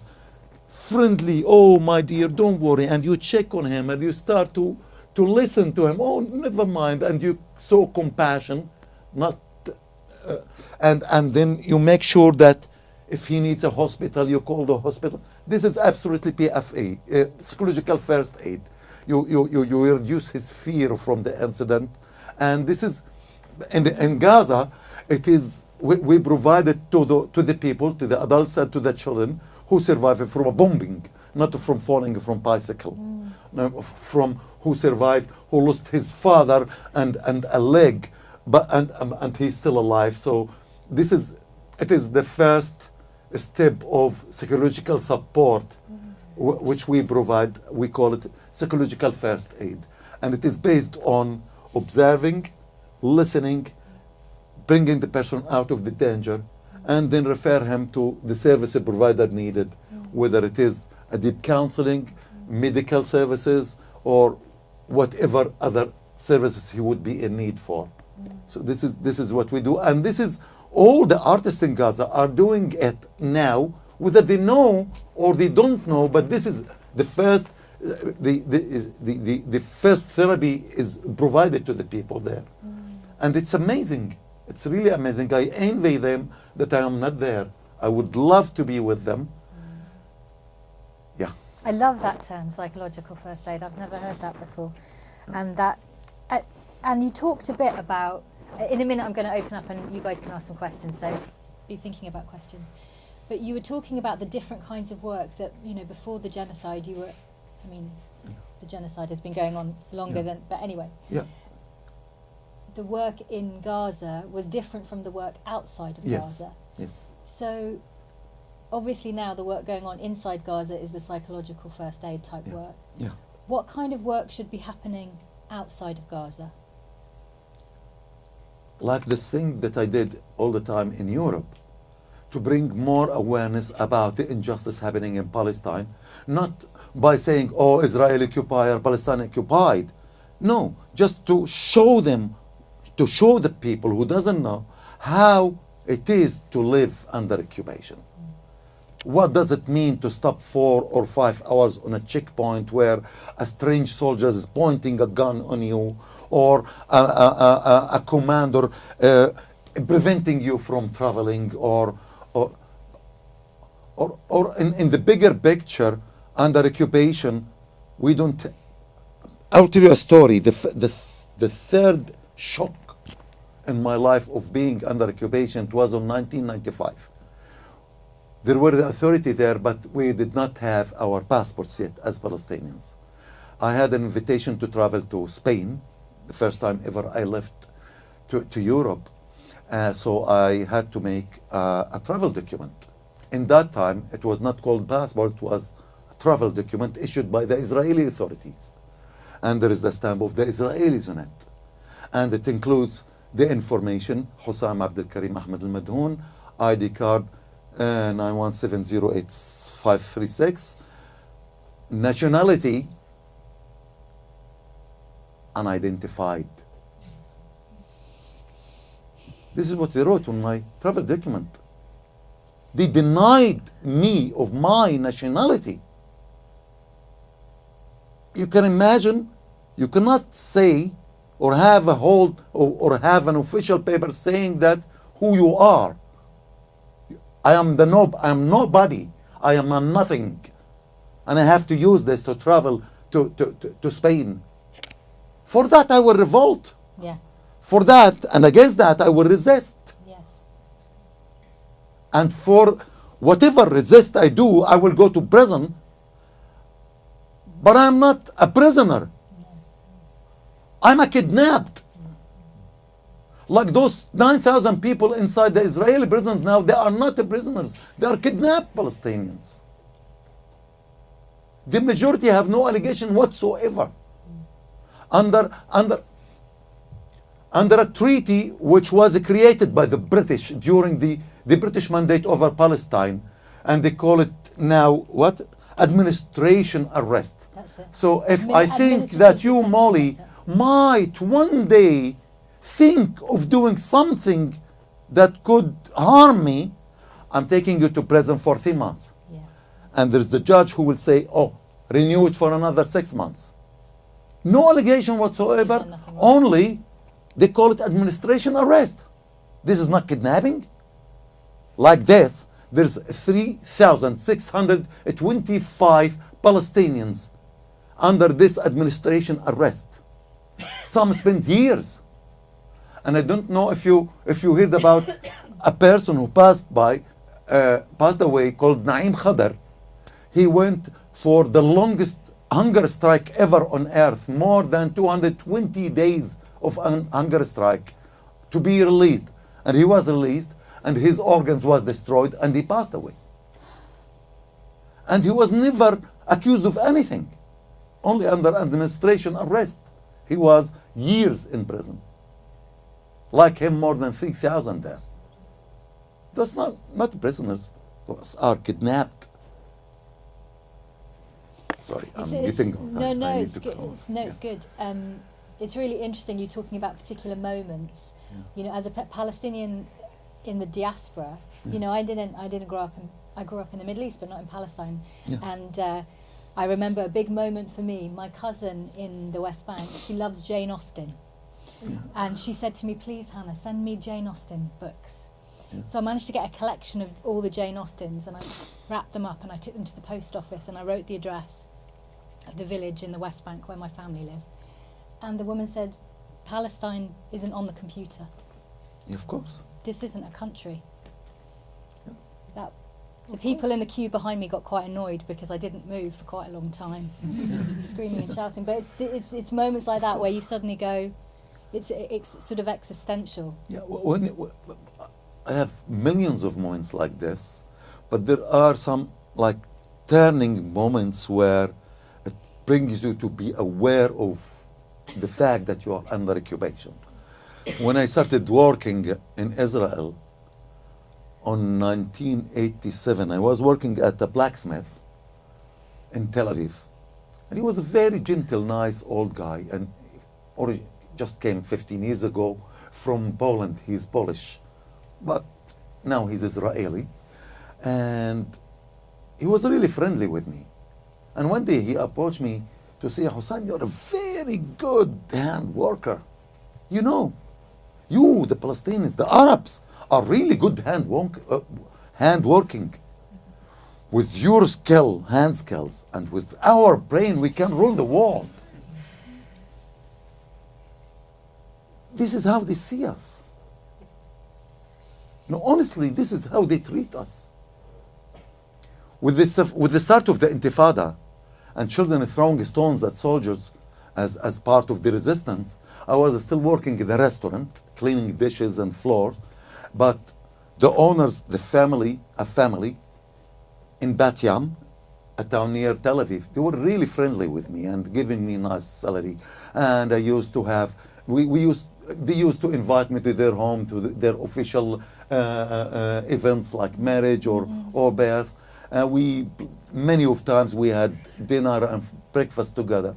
friendly, oh my dear, don't worry, and you check on him and you start to listen to him, oh never mind, and you show compassion, not and then you make sure that if he needs a hospital, you call the hospital. This is absolutely PFA, psychological first aid. You reduce his fear from the incident, and this is in Gaza. It is we provide it to the people, to the adults and to the children who survive from a bombing, not from falling from bicycle, from who survived, who lost his father and a leg, but and he's still alive. So it is the first step of psychological support which we provide. We call it psychological first aid, and it is based on observing, listening, bringing the person out of the danger, and then refer him to the service provider needed, whether it is a deep counseling, medical services, or whatever other services he would be in need for. So this is what we do, and this is all the artists in Gaza are doing it now, whether they know or they don't know. But this is the first, the first therapy is provided to the people there, and it's amazing. It's really amazing. I envy them that I am not there. I would love to be with them. Yeah. I love that term, psychological first aid. I've never heard that before, and and you talked a bit about. In a minute, I'm going to open up, and you guys can ask some questions. So, be thinking about questions. But you were talking about the different kinds of work that before the genocide. The genocide has been going on longer than. But anyway. Yeah. The work in Gaza was different from the work outside of Gaza. Yes. So, obviously now the work going on inside Gaza is the psychological first aid type work. Yeah. What kind of work should be happening outside of Gaza? Like this thing that I did all the time in Europe, to bring more awareness about the injustice happening in Palestine, not by saying, oh, Israel occupied, Palestine occupied. No, just to show them, to show the people who doesn't know how it is to live under occupation. What does it mean to stop 4 or 5 hours on a checkpoint where a strange soldier is pointing a gun on you, or a commander preventing you from traveling, or in the bigger picture, under occupation, we don't. I'll tell you a story. The third shock in my life of being under occupation, it was in 1995. There were the authority there, but we did not have our passports yet as Palestinians. I had an invitation to travel to Spain, the first time ever I left to Europe. So I had to make a travel document. In that time, it was not called passport, it was a travel document issued by the Israeli authorities. And there is the stamp of the Israelis on it. And it includes the information, Hossam Abdul Karim Ahmed al-Madhoun, ID card 917085536, nationality, unidentified. This is what they wrote on my travel document. They denied me of my nationality. You can imagine, you cannot say or have a hold or have an official paper saying that who you are. I am nobody. I am a nothing. And I have to use this to travel to Spain. For that I will revolt. Yeah. For that and against that I will resist. Yes. And for whatever resist I do, I will go to prison. But I'm not a prisoner. I'm a kidnapped. Like those 9,000 people inside the Israeli prisons now, they are not prisoners. They are kidnapped Palestinians. The majority have no allegation whatsoever. Under a treaty which was created by the British during the British mandate over Palestine, and they call it now what? Administration arrest. That's it. So if I think that you, Molly, might one day think of doing something that could harm me, I'm taking you to prison for 3 months. Yeah. And there's the judge who will say, oh, renew it for another 6 months. No allegation whatsoever, Yeah, nothing wrong. only they call it administration arrest. This is not kidnapping. Like this, there's 3,625 Palestinians under this administration arrest. Some spent years. And I don't know if you heard about a person who passed away called Naim Khadr. He went for the longest hunger strike ever on earth, more than 220 days of hunger strike to be released. And he was released, and his organs was destroyed, and he passed away. And he was never accused of anything, only under administration arrest. He was years in prison. Like him, more than 3,000 there. Those not prisoners, those are kidnapped. Sorry, I'm getting on. No, it's good. It's good. It's really interesting you talking about particular moments. Yeah. You know, as a Palestinian in the diaspora, you know, I didn't grow up I grew up in the Middle East, but not in Palestine. Yeah. And I remember a big moment for me. My cousin in the West Bank, she loves Jane Austen. Yeah. And she said to me, please, Hannah, send me Jane Austen books. Yeah. So I managed to get a collection of all the Jane Austens, and I wrapped them up and I took them to the post office, and I wrote the address of the village in the West Bank where my family live. And the woman said, Palestine isn't on the computer. Of course. This isn't a country. Yeah. The people in the queue behind me got quite annoyed because I didn't move for quite a long time, screaming and shouting. But it's moments like that where you suddenly go, it's sort of existential. Yeah, I have millions of moments like this, but there are some like turning moments where it brings you to be aware of the fact that you are under occupation. When I started working in Israel on 1987, I was working at a blacksmith in Tel Aviv, and he was a very gentle, nice old guy, and just came 15 years ago from Poland. He's Polish, but now he's Israeli, and he was really friendly with me. And one day he approached me to say, Hossam, you're a very good hand worker. You know, you, the Palestinians, the Arabs, are really good hand working. With your skill, hand skills, and with our brain, we can rule the world. This is how they see us. No, honestly, this is how they treat us. With the start of the Intifada, and children throwing stones at soldiers as part of the resistance, I was still working in the restaurant, cleaning dishes and floor, but the owners, a family in Bat Yam, a town near Tel Aviv, they were really friendly with me and giving me nice salary. And I used to have, they used to invite me to their home, to their official events like marriage or birth. Many of times we had dinner and breakfast together.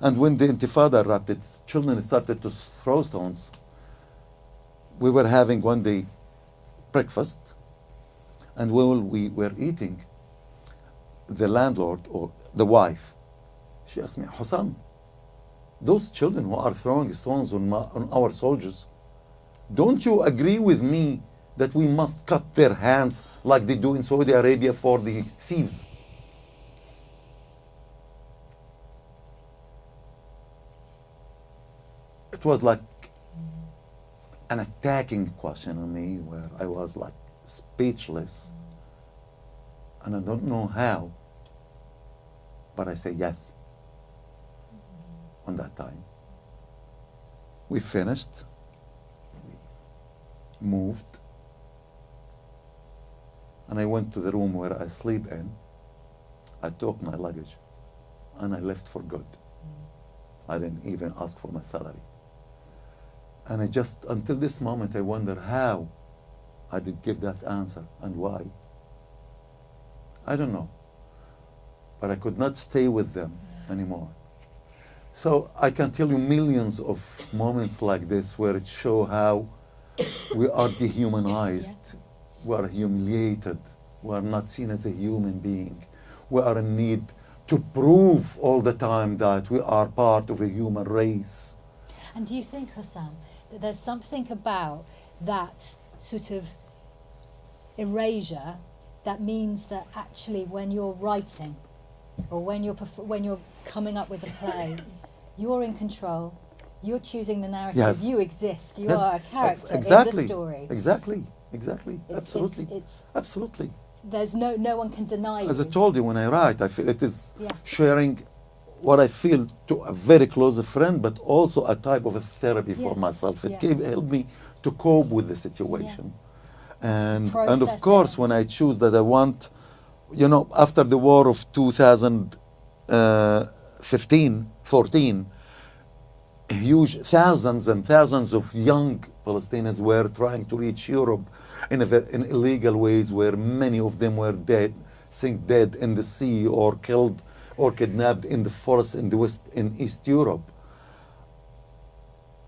And when the Intifada erupted, children started to throw stones. We were having one day breakfast, and while we were eating, the landlord or the wife, she asked me, Hossam, those children who are throwing stones on our soldiers, don't you agree with me that we must cut their hands like they do in Saudi Arabia for the thieves? It was like an attacking question on me where I was like speechless. And I don't know how, but I say yes on that time. We finished, we moved, and I went to the room where I sleep in. I took my luggage, and I left for good. I didn't even ask for my salary. And I just, until this moment, I wonder how I did give that answer and why. I don't know. But I could not stay with them anymore. So I can tell you millions of moments like this where it show how we are dehumanized, we are humiliated, we are not seen as a human being. We are in need to prove all the time that we are part of a human race. And do you think, Hossam, that there's something about that sort of erasure that means that actually when you're writing or when you're coming up with a play, you're in control, you're choosing the narrative, Yes. you exist, you Yes. are a character Exactly. in the story. Exactly. Absolutely. It's Absolutely. there's no one can deny As I you. told you, when I write, I feel it is Yeah. sharing what I feel to a very close friend, but also a type of a therapy for Yes. myself. It Yes. helped me to cope with the situation. And Process of course, it. when I choose that I want, you know, after the war of 2015, 14, huge thousands and thousands of young Palestinians were trying to reach Europe in illegal ways, where many of them were dead, sink dead in the sea or killed or kidnapped in the forest in East Europe.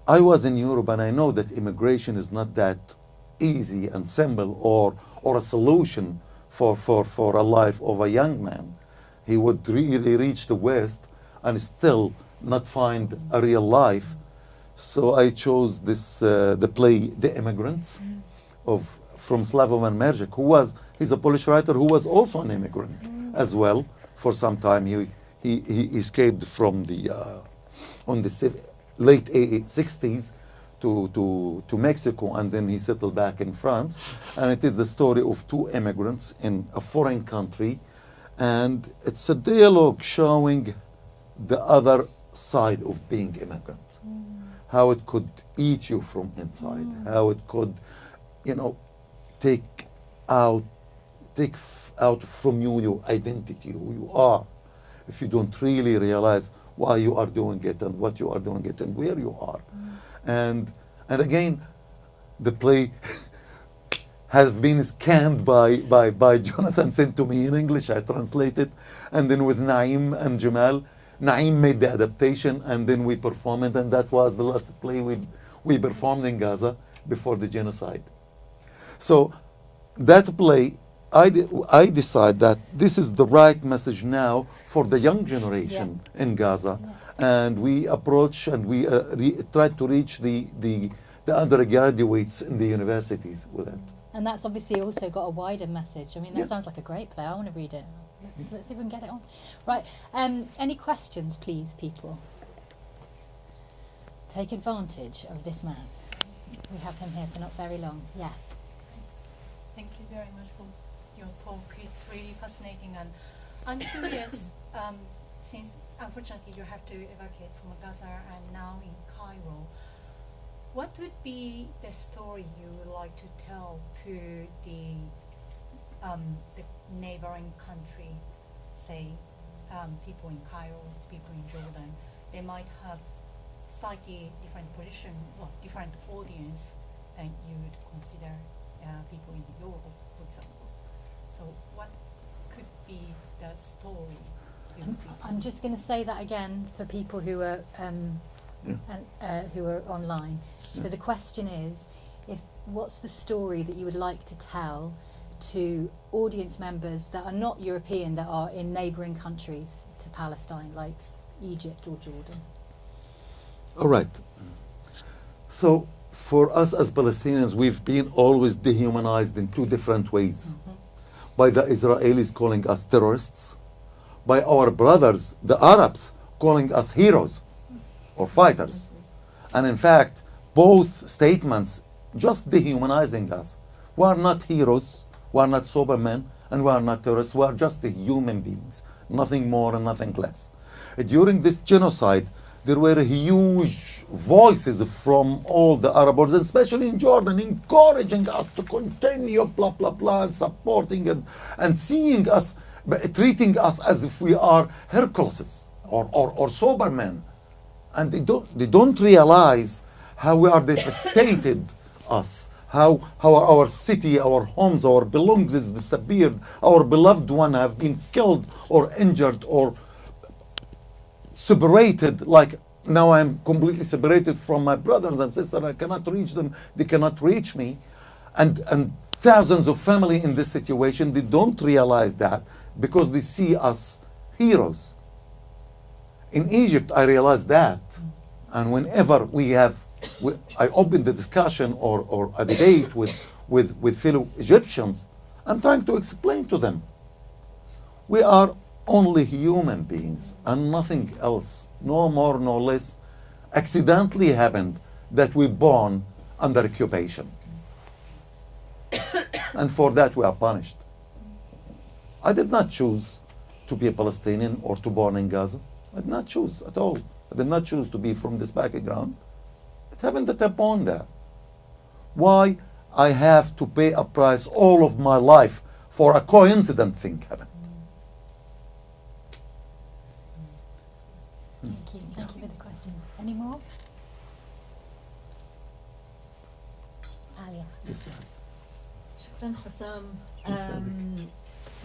I was in Europe, and I know that immigration is not that easy and simple or a solution for a life of a young man. He would really reach the West and still not find a real life. So I chose this the play The Immigrants from Slavovan Merjek, he's a Polish writer who was also an immigrant as well. For some time he escaped from the on the late 60s to Mexico, and then he settled back in France. And it is the story of two immigrants in a foreign country, and it's a dialogue showing the other side of being immigrant, how it could eat you from inside, how it could, you know, take out from you your identity, who you are, if you don't really realize why you are doing it and what you are doing it and where you are. And again, the play has been scanned by Jonathan, sent to me in English. I translated, and then with Naim and Jamal, Naim made the adaptation, and then we performed it, and that was the last play we performed in Gaza before the genocide. So that play, I decide that this is the right message now for the young generation in Gaza, and we approach and we try to reach the undergraduates in the universities with it. And that's obviously also got a wider message. I mean, that sounds like a great play. I want to read it. Let's see if we can get it on. Right. Any questions, please, people? Take advantage of this man. We have him here for not very long. Yes. Thank you very much for your talk. It's really fascinating, and I'm curious, since unfortunately you have to evacuate from Gaza and now in Cairo, what would be the story you would like to tell to the neighboring country, say people in Cairo, people in Jordan? They might have slightly different position, well, different audience than you would consider people in Europe, for example. So what could be the story? I'm just going to say that again for people who are who are online. So the question is, what's the story that you would like to tell to audience members that are not European, that are in neighbouring countries to Palestine, like Egypt or Jordan? All right. So for us as Palestinians, we've been always dehumanized in two different ways. By the Israelis calling us terrorists, by our brothers, the Arabs, calling us heroes or fighters. And in fact, both statements just dehumanizing us. We are not heroes, we are not Supermen, and we are not terrorists. We are just human beings, nothing more and nothing less. During this genocide, there were huge voices from all the Arab world, especially in Jordan, encouraging us to continue, blah, blah, blah, and supporting and seeing us, treating us as if we are Herculeses or Supermen. And they don't realize how we are devastated us, how our city, our homes, our belongings is disappeared, our beloved one have been killed or injured or separated. Like now I'm completely separated from my brothers and sisters. I cannot reach them. They cannot reach me. And thousands of family in this situation, they don't realize that because they see us heroes. In Egypt, I realized that. And whenever I open the discussion or a debate with fellow Egyptians, I'm trying to explain to them, we are only human beings and nothing else, no more, no less, accidentally happened that we're born under occupation. And for that we are punished. I did not choose to be a Palestinian or to born in Gaza. I did not choose at all. I did not choose to be from this background. It happened that I'm born there. Why I have to pay a price all of my life for a coincident thing happen? Thank you. Thank you for the question. Any more? Alia. Yes, Shukran, Hossam. Yes,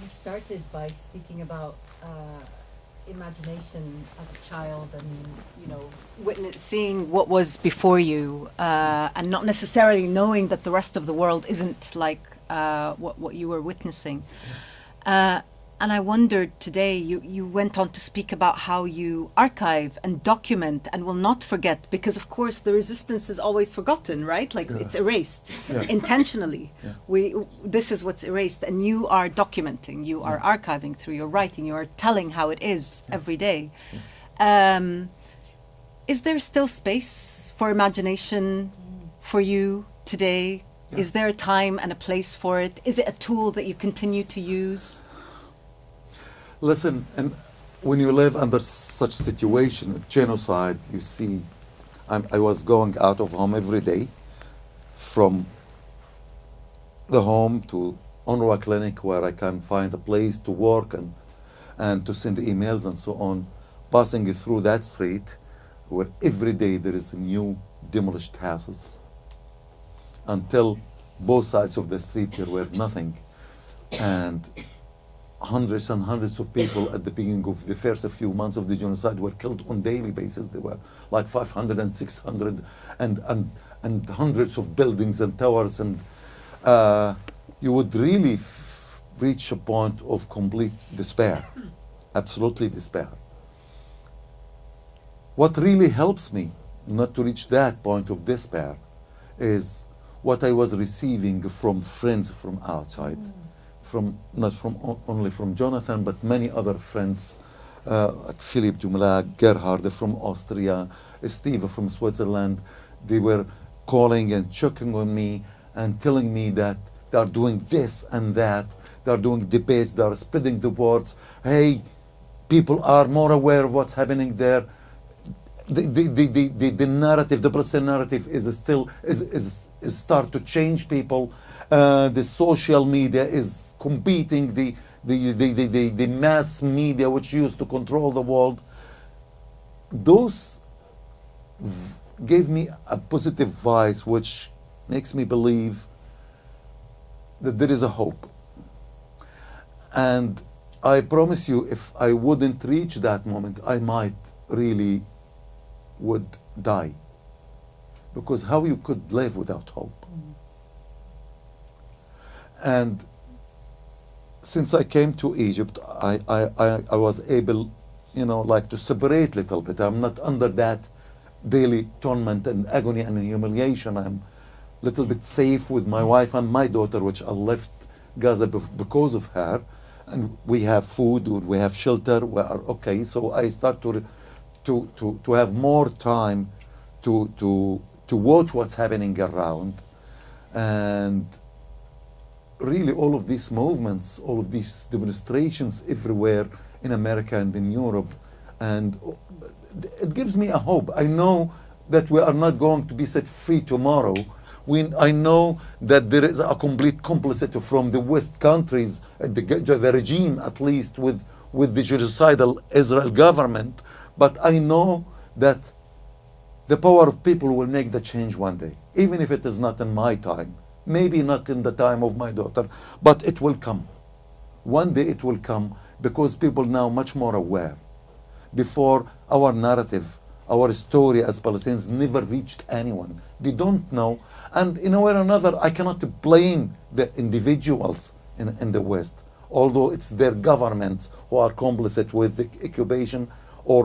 You started by speaking about imagination as a child and, seeing what was before you and not necessarily knowing that the rest of the world isn't like what you were witnessing. And I wondered today, you went on to speak about how you archive and document and will not forget, because of course the resistance is always forgotten, right? Like it's erased intentionally. This is what's erased, and you are documenting, you are archiving through your writing, you are telling how it is every day. Is there still space for imagination for you today? Is there a time and a place for it? Is it a tool that you continue to use? Listen, and when you live under such situation, genocide, you see, I was going out of home every day, from the home to Honourary clinic where I can find a place to work and to send emails and so on, passing through that street where every day there is new demolished houses, until both sides of the street there were nothing. And hundreds and hundreds of people at the beginning of the first few months of the genocide were killed on daily basis. There were like 500 and 600 and hundreds of buildings and towers, and you would really reach a point of complete despair, absolutely despair. What really helps me not to reach that point of despair is what I was receiving from friends from outside. Not only from Jonathan, but many other friends, like Philip Jumla, Gerhard from Austria, Steve from Switzerland. They were calling and checking on me and telling me that they are doing this and that. They are doing debates, they are spreading the words. Hey, people are more aware of what's happening there. The narrative, the Palestinian narrative is start to change people. The social media is competing the mass media which used to control the world. Those gave me a positive voice which makes me believe that there is a hope. And I promise you, if I wouldn't reach that moment, I might really would die. Because how you could live without hope? And since I came to Egypt, I was able, like to separate a little bit. I'm not under that daily torment and agony and humiliation. I'm a little bit safe with my wife and my daughter, which I left Gaza because of her. And we have food, we have shelter, we are okay. So I start to have more time to watch what's happening around. And really all of these movements, all of these demonstrations everywhere in America and in Europe, And it gives me a hope. I know that we are not going to be set free tomorrow. I know that there is a complete complicity from the West countries, the regime at least, with the genocidal Israel government. But I know that the power of people will make the change one day, even if it is not in my time, maybe not in the time of my daughter, but it will come. One day it will come, because people now much more aware. Before, our narrative, our story as Palestinians never reached anyone. They don't know. And in a way or another, I cannot blame the individuals in the West, although it's their governments who are complicit with the occupation or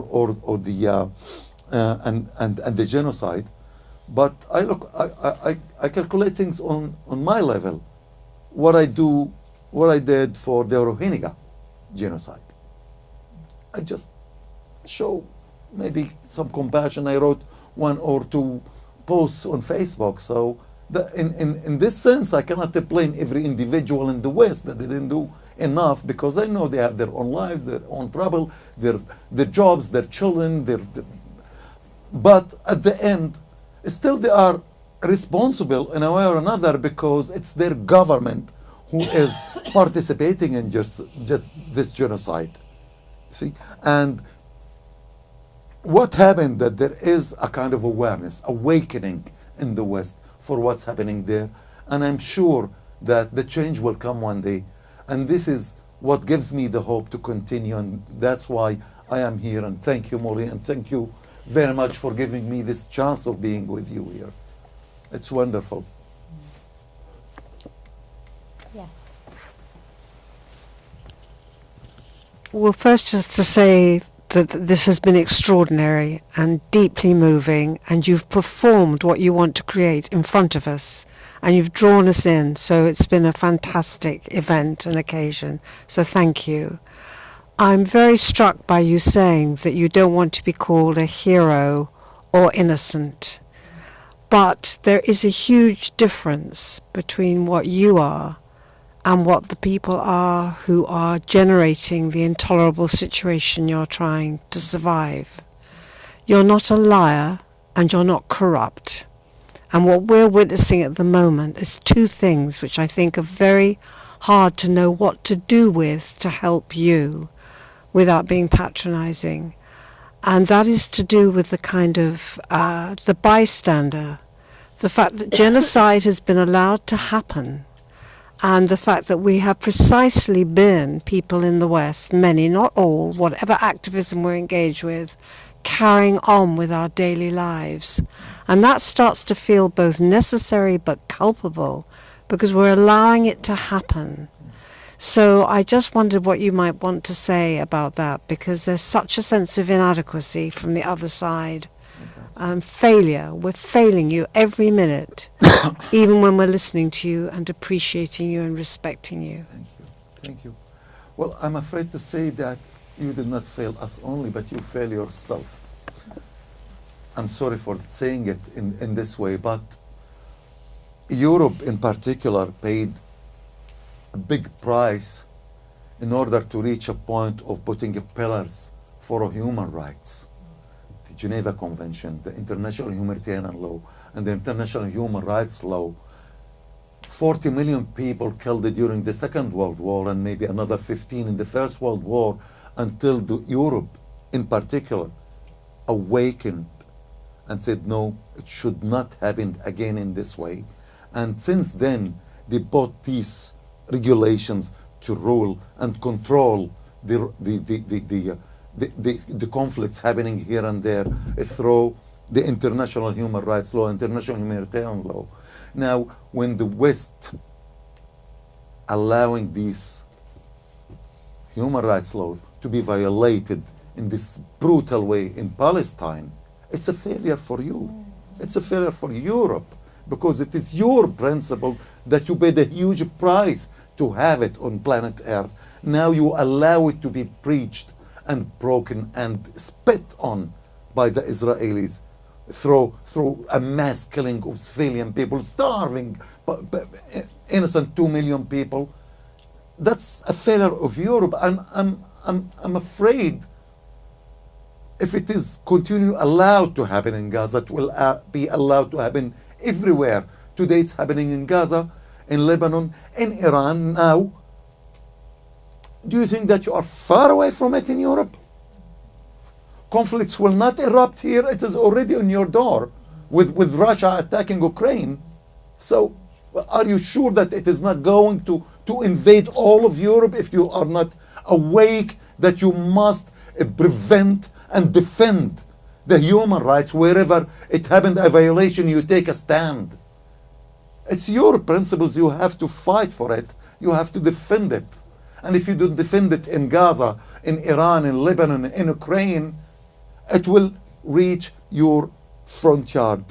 the and the genocide. But I calculate things on my level. What I did for the Rohingya genocide. I just show maybe some compassion. I wrote 1 or 2 posts on Facebook. So in this sense, I cannot blame every individual in the West that they didn't do enough, because I know they have their own lives, their own trouble, their jobs, their children. But at the end, still they are responsible in a way or another, because it's their government who is participating in just this genocide. See? And what happened, that there is a kind of awareness, awakening in the West for what's happening there. And I'm sure that the change will come one day. And this is what gives me the hope to continue. And that's why I am here. And thank you, Molly. And thank you very much for giving me this chance of being with you here. It's wonderful. Yes. Well, first, just to say that this has been extraordinary and deeply moving, and you've performed what you want to create in front of us, and you've drawn us in. So it's been a fantastic event and occasion. So thank you. I'm very struck by you saying that you don't want to be called a hero or innocent. But there is a huge difference between what you are and what the people are who are generating the intolerable situation you're trying to survive. You're not a liar and you're not corrupt. And what we're witnessing at the moment is 2 things which I think are very hard to know what to do with to help you without being patronizing. And that is to do with the kind of the bystander, the fact that genocide has been allowed to happen, and the fact that we have precisely been people in the West, many, not all, whatever activism we're engaged with, carrying on with our daily lives. And that starts to feel both necessary but culpable, because we're allowing it to happen. So I just wondered what you might want to say about that, because there's such a sense of inadequacy from the other side. Failure. We're failing you every minute, even when we're listening to you and appreciating you and respecting you. Thank you. Thank you. Well, I'm afraid to say that you did not fail us only, but you fail yourself. I'm sorry for saying it in this way, but Europe in particular paid a big price in order to reach a point of putting pillars for human rights. The Geneva Convention, the International Humanitarian Law, and the International Human Rights Law. 40 million people killed during the Second World War, and maybe another 15 in the First World War, until Europe in particular awakened and said, no, it should not happen again in this way. And since then, they brought these regulations to rule and control the conflicts happening here and there through the international human rights law, international humanitarian law. Now, when the West allowing these human rights law to be violated in this brutal way in Palestine, it's a failure for you. It's a failure for Europe, because it is your principle that you paid a huge price to have it on planet Earth. Now you allow it to be preached and broken and spit on by the Israelis through a mass killing of civilian people, starving innocent 2 million people. That's a failure of Europe, and I'm afraid if it is continue allowed to happen in Gaza, it will be allowed to happen everywhere. Today it's happening in Gaza, in Lebanon, in Iran now. Do you think that you are far away from it in Europe? Conflicts will not erupt here. It is already on your door with Russia attacking Ukraine. So are you sure that it is not going to invade all of Europe if you are not awake that you must prevent and defend the human rights wherever it happened, a violation, you take a stand. It's your principles, you have to fight for it, you have to defend it. And if you don't defend it in Gaza, in Iran, in Lebanon, in Ukraine, it will reach your front yard.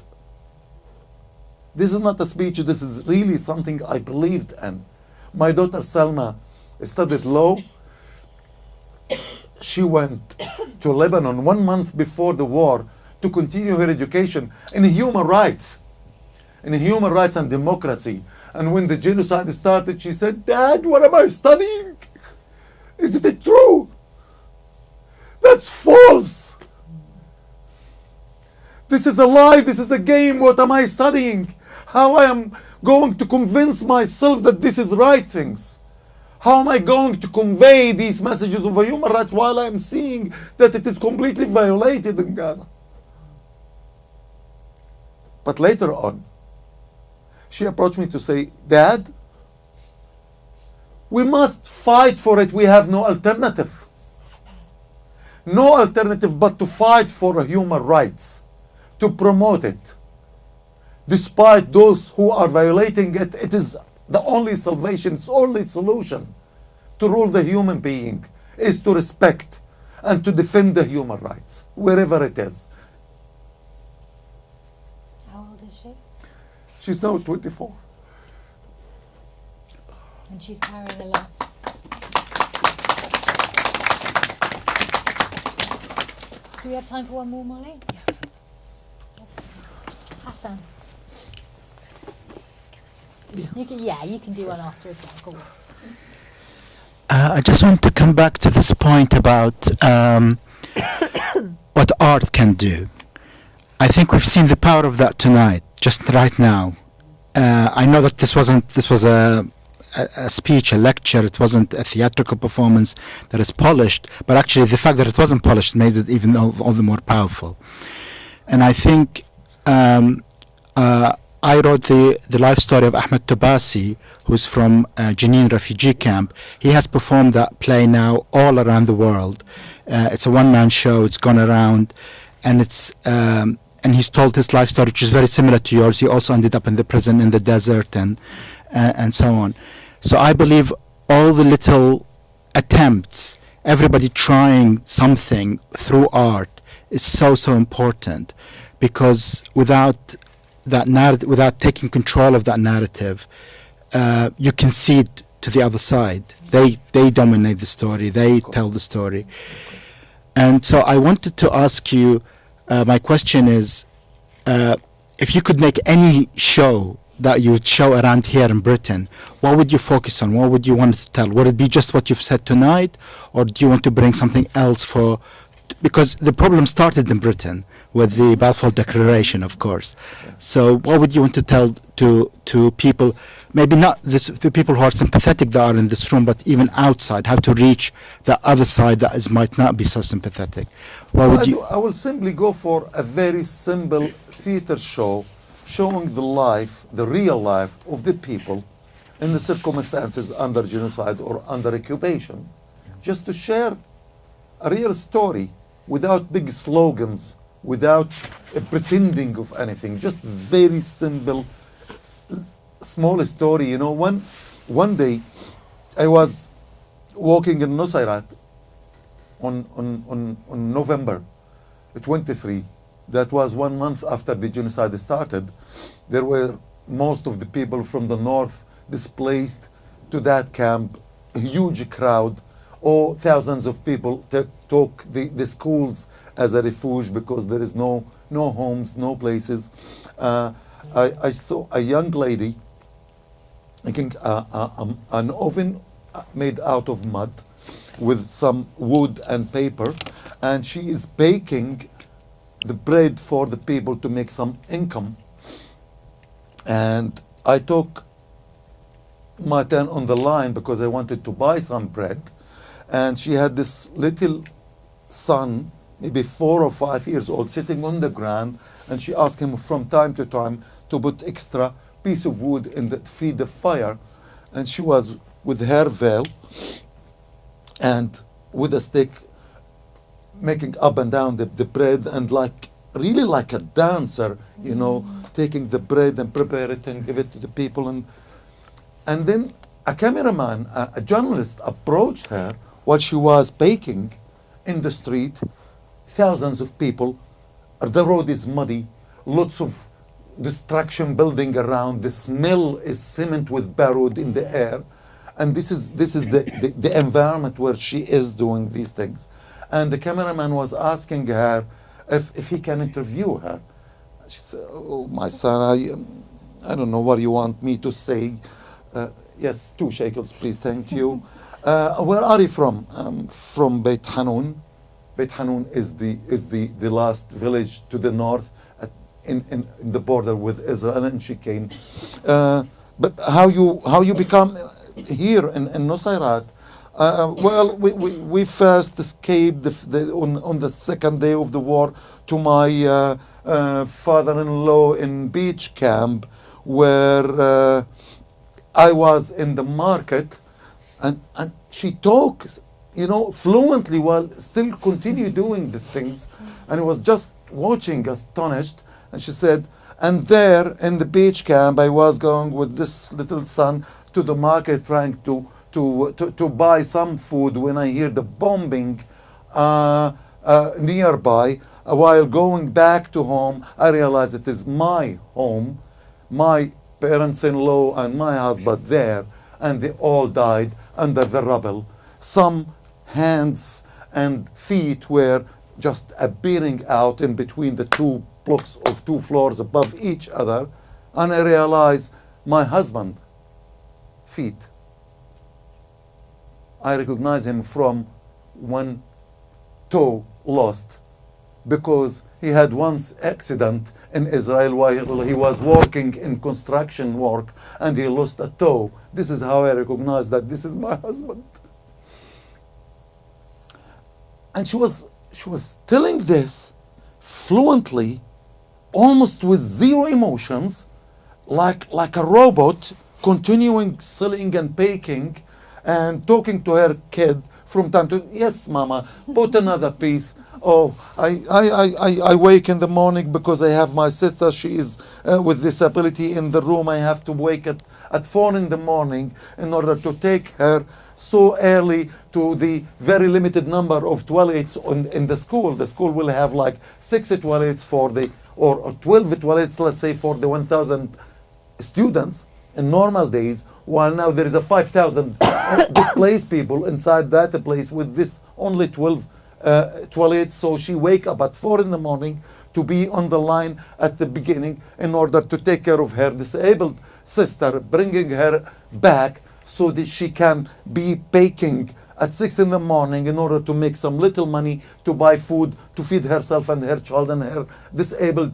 This is not a speech, this is really something I believed in. My daughter Salma studied law. She went to Lebanon 1 month before the war to continue her education in human rights. In human rights and democracy. And when the genocide started, she said, "Dad, what am I studying? Isn't it true? That's false. This is a lie, this is a game, what am I studying? How I am going to convince myself that this is right things? How am I going to convey these messages of human rights while I am seeing that it is completely violated in Gaza?" But later on, she approached me to say, "Dad, we must fight for it. We have no alternative. No alternative but to fight for human rights, to promote it. Despite those who are violating it, it is the only salvation, it's only solution to rule the human being is to respect and to defend the human rights, wherever it is." How old is she? She's now 24. And she's carrying a lot. Do we have time for one more, Molly? Hossam. You can do one after as well. Go on. I just want to come back to this point about what art can do. I think we've seen the power of that tonight, just right now. I know that this was a speech, a lecture. It wasn't a theatrical performance that is polished, but actually the fact that it wasn't polished made it even all the more powerful. And I think I wrote the life story of Ahmed Tobasi, who's from Jenin refugee camp. He has performed that play now all around the world. It's a one-man show. It's gone around, and and he's told his life story, which is very similar to yours. He also ended up in the prison in the desert and so on. So I believe all the little attempts, everybody trying something through art, is so important, because without that narrative, without taking control of that narrative, you concede to the other side. They dominate the story. They tell the story. And so I wanted to ask you, my question is, if you could make any show that you would show around here in Britain, what would you focus on? What would you want to tell? Would it be just what you've said tonight, or do you want to bring something else for? Because the problem started in Britain with the Balfour Declaration, of course. So what would you want to tell to people, maybe not the people who are sympathetic that are in this room, but even outside, how to reach the other side that might not be so sympathetic? What would you? I will simply go for a very simple theater show showing the life, the real life of the people in the circumstances under genocide or under occupation, just to share a real story without big slogans, without pretending of anything, just very simple, small story. You know, one day I was walking in Nusayrat on November 23. That was 1 month after the genocide started. There were most of the people from the north displaced to that camp, a huge crowd, or thousands of people took the schools as a refuge because there is no homes, no places. I saw a young lady making an oven made out of mud. with some wood and paper, and she is baking the bread for the people to make some income. And I took my turn on the line because I wanted to buy some bread, and she had this little son, maybe 4 or 5 years old, sitting on the ground, and she asked him from time to time to put extra piece of wood in the feed the fire. And she was with her veil and with a stick making up and down the bread, and like really like a dancer, you know, taking the bread and prepare it and give it to the people. And then a cameraman, a journalist, approached her while she was baking in the street. Thousands of people, the road is muddy, lots of destruction building around, the smell is cement with baroud in the air, and this is the environment where she is doing these things. And the cameraman was asking her if he can interview her. She said, "Oh, my son, I don't know what you want me to say." Yes, 2 shekels, please, thank you. Where are you from? From Beit Hanun. Beit Hanun is the last village to the north in the border with Israel, and she came. But how you become here in Nusayrat? Well, we first escaped on the second day of the war to my father-in-law in beach camp, where I was in the market, and she talks, you know, fluently while still continue doing these things, and I was just watching, astonished. And she said, and there in the beach camp, I was going with this little son to the market trying to buy some food when I hear the bombing nearby. While going back to home, I realized it is my home, my parents-in-law and my husband there, and they all died under the rubble. Some hands and feet were just appearing out in between the 2 blocks of 2 floors above each other, and I realized my husband feet. I recognize him from 1 toe lost, because he had once accident in Israel while he was working in construction work, and he lost a toe. This is how I recognize that this is my husband. And she was telling this fluently, almost with zero emotions, like a robot, continuing selling and baking and talking to her kid from time to, yes, mama, put another piece. Oh, I wake in the morning because I have my sister, she is with disability in the room. I have to wake at 4 in the morning in order to take her so early to the very limited number of toilets in the school. The school will have like 6 toilets for the, or 12 toilets, let's say, for the 1,000 students in normal days, while now there is a 5,000 displaced people inside that place with this only 12 toilets. So she wake up at 4 in the morning to be on the line at the beginning in order to take care of her disabled sister, bringing her back so that she can be baking at 6 in the morning in order to make some little money to buy food to feed herself and her child and her disabled.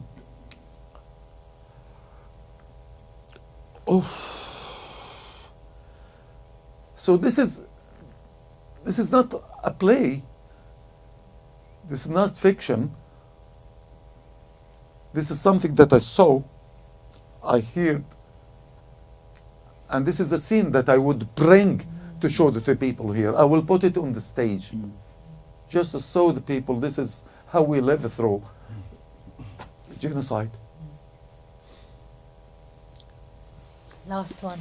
Oof. So this is not a play. This is not fiction. This is something that I saw, I heard, and this is a scene that I would bring to show to the people here. I will put it on the stage, just to show the people this is how we live through genocide. Last one.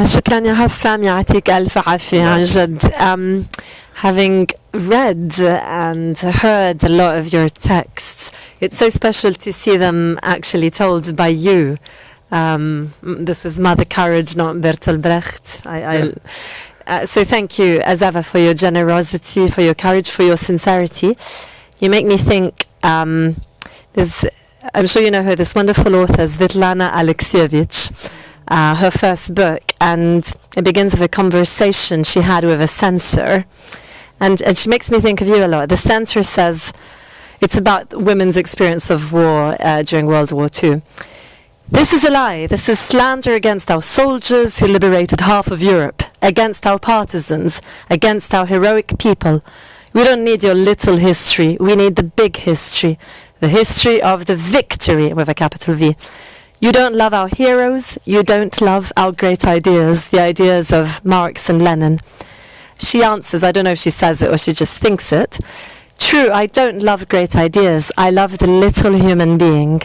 شكرا يا هسام يعطيك ألف عافية عن جد. Having read and heard a lot of your texts, it's so special to see them actually told by you. This was Mother Courage, not Bertolt Brecht. So thank you, as ever, for your generosity, for your courage, for your sincerity. You make me think, I'm sure you know her, this wonderful author, Svetlana Alexievich. Her first book, and it begins with a conversation she had with a censor, And she makes me think of you a lot. The censor says it's about women's experience of war during World War II. This is a lie. This is slander against our soldiers who liberated half of Europe, against our partisans, against our heroic people. We don't need your little history. We need the big history, the history of the victory with a capital V. You don't love our heroes. You don't love our great ideas, the ideas of Marx and Lenin. She answers, I don't know if she says it or she just thinks it. True, I don't love great ideas. I love the little human being.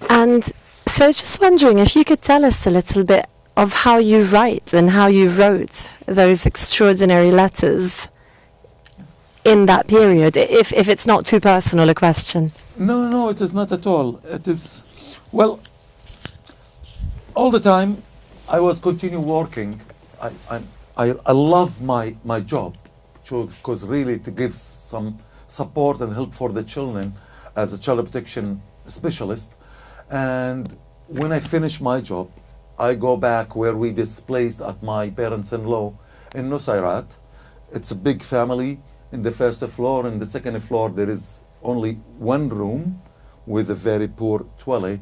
And so I was just wondering if you could tell us a little bit of how you write and how you wrote those extraordinary letters in that period, if it's not too personal a question. No, it is not at all. It is, well, all the time I was continue working. I love my job because really it gives some support and help for the children as a child protection specialist. And when I finish my job, I go back where we displaced at my parents-in-law in Nusayrat. It's a big family. In the first floor and the second floor there is only one room with a very poor toilet,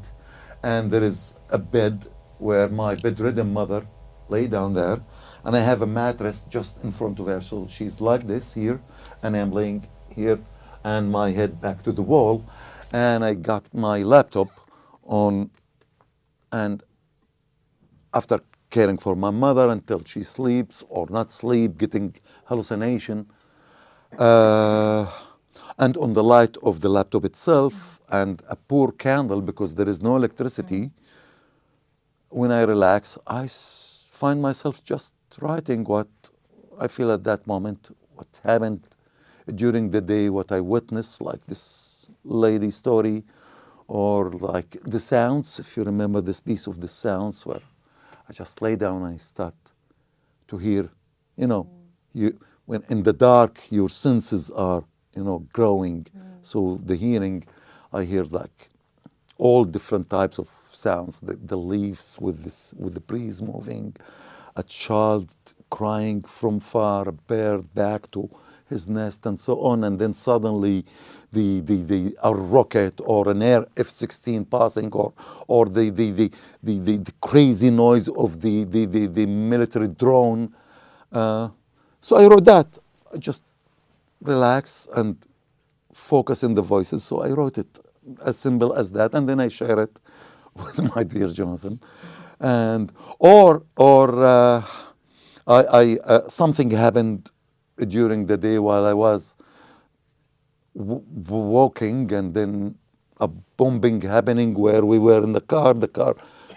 and there is a bed where my bedridden mother lay down there, and I have a mattress just in front of her, so she's like this here and I'm laying here and my head back to the wall, and I got my laptop on, and after caring for my mother until she sleeps or not sleep, getting hallucination, and on the light of the laptop itself and a poor candle because there is no electricity, when I relax, I find myself just writing what I feel at that moment, what happened during the day, what I witnessed, like this lady story, or like the sounds, if you remember this piece of the sounds where I just lay down and I start to hear, when in the dark, your senses are, growing. So the hearing, I hear like all different types of sounds, the leaves with the breeze moving, a child crying from far, a bird back to his nest and so on. And then suddenly a rocket or an air F-16 passing or the crazy noise of the military drone. So I wrote that. I just relax and focus in the voices. So I wrote it as simple as that, and then I share it with my dear Jonathan. And something happened during the day while I was walking, and then a bombing happening where we were in the car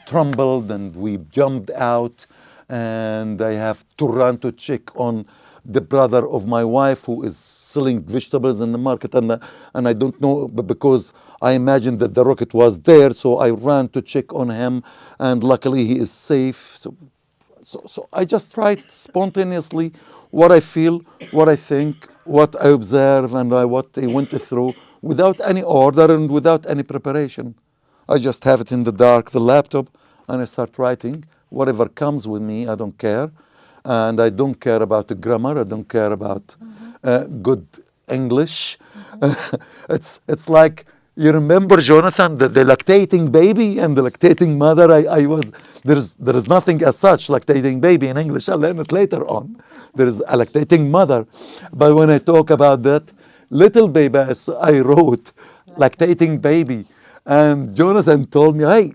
trembled and we jumped out, and I have to run to check on the brother of my wife who is selling vegetables in the market, and I don't know, but because I imagined that the rocket was there, so I ran to check on him, and luckily he is safe. So I just write spontaneously what I feel, what I think, what I observe, and what I went through, without any order and without any preparation. I just have it in the dark, the laptop, and I start writing. Whatever comes with me, I don't care. And I don't care about the grammar. I don't care about good English. It's like, you remember, Jonathan, the lactating baby and the lactating mother. There is nothing as such lactating baby in English. I'll learn it later on. There is a lactating mother. But when I talk about that little baby, I wrote lactating baby. And Jonathan told me, hey,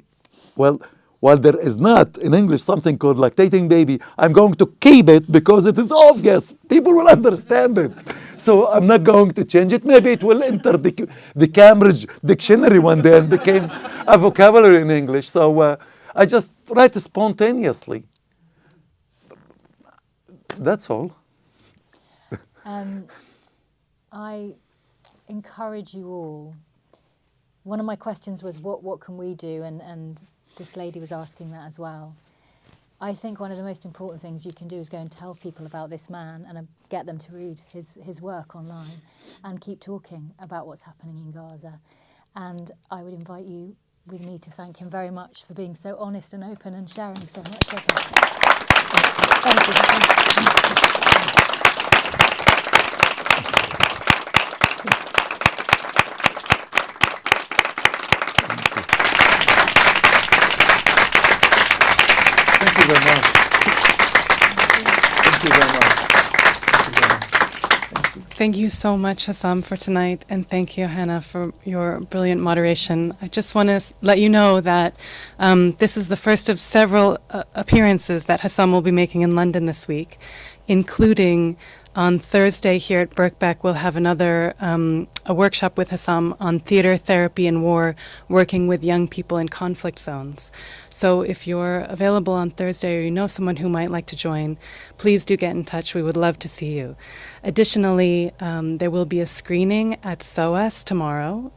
well, while there is not in English something called lactating baby, I'm going to keep it because it is obvious. People will understand it. So I'm not going to change it. Maybe it will enter the Cambridge dictionary one day and became a vocabulary in English. So I just write spontaneously. That's all. I encourage you all. One of my questions was, what can we do? And this lady was asking that as well. I think one of the most important things you can do is go and tell people about this man and get them to read his work online and keep talking about what's happening in Gaza. And I would invite you with me to thank him very much for being so honest and open and sharing so much of it. Thank you. Thank you so much, Hossam, for tonight, and thank you, Hannah, for your brilliant moderation. I just want to let you know that this is the first of several appearances that Hossam will be making in London this week, including on Thursday here at Birkbeck. We'll have another a workshop with Hossam on theater, therapy, and war, working with young people in conflict zones. So if you're available on Thursday or you know someone who might like to join, please do get in touch. We would love to see you. Additionally, there will be a screening at SOAS tomorrow.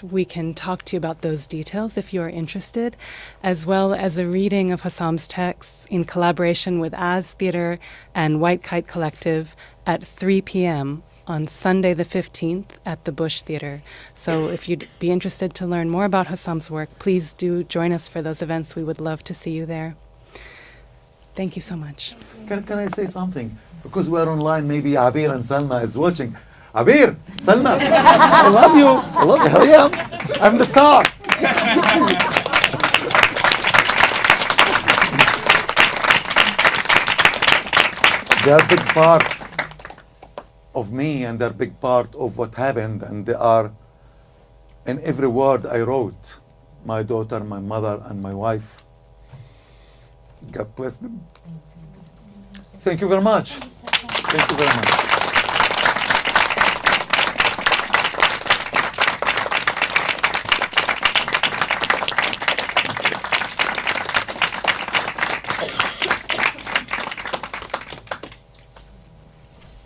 We can talk to you about those details if you are interested, as well as a reading of Hossam's texts in collaboration with Az Theatre and White Kite Collective at 3 p.m. on Sunday the 15th at the Bush Theatre. So if you'd be interested to learn more about Hossam's work, please do join us for those events. We would love to see you there. Thank you so much. Can I say something? Because we're online, maybe Abir and Salma is watching. Abir, Salma, I love you. I love you. Hurry up. I'm the star. They're a big part of me, and they're a big part of what happened, and they are in every word I wrote. My daughter, my mother, and my wife. God bless them. Thank you very much. Thank you very much.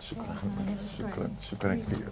شكرا شكرا شكرا كثير.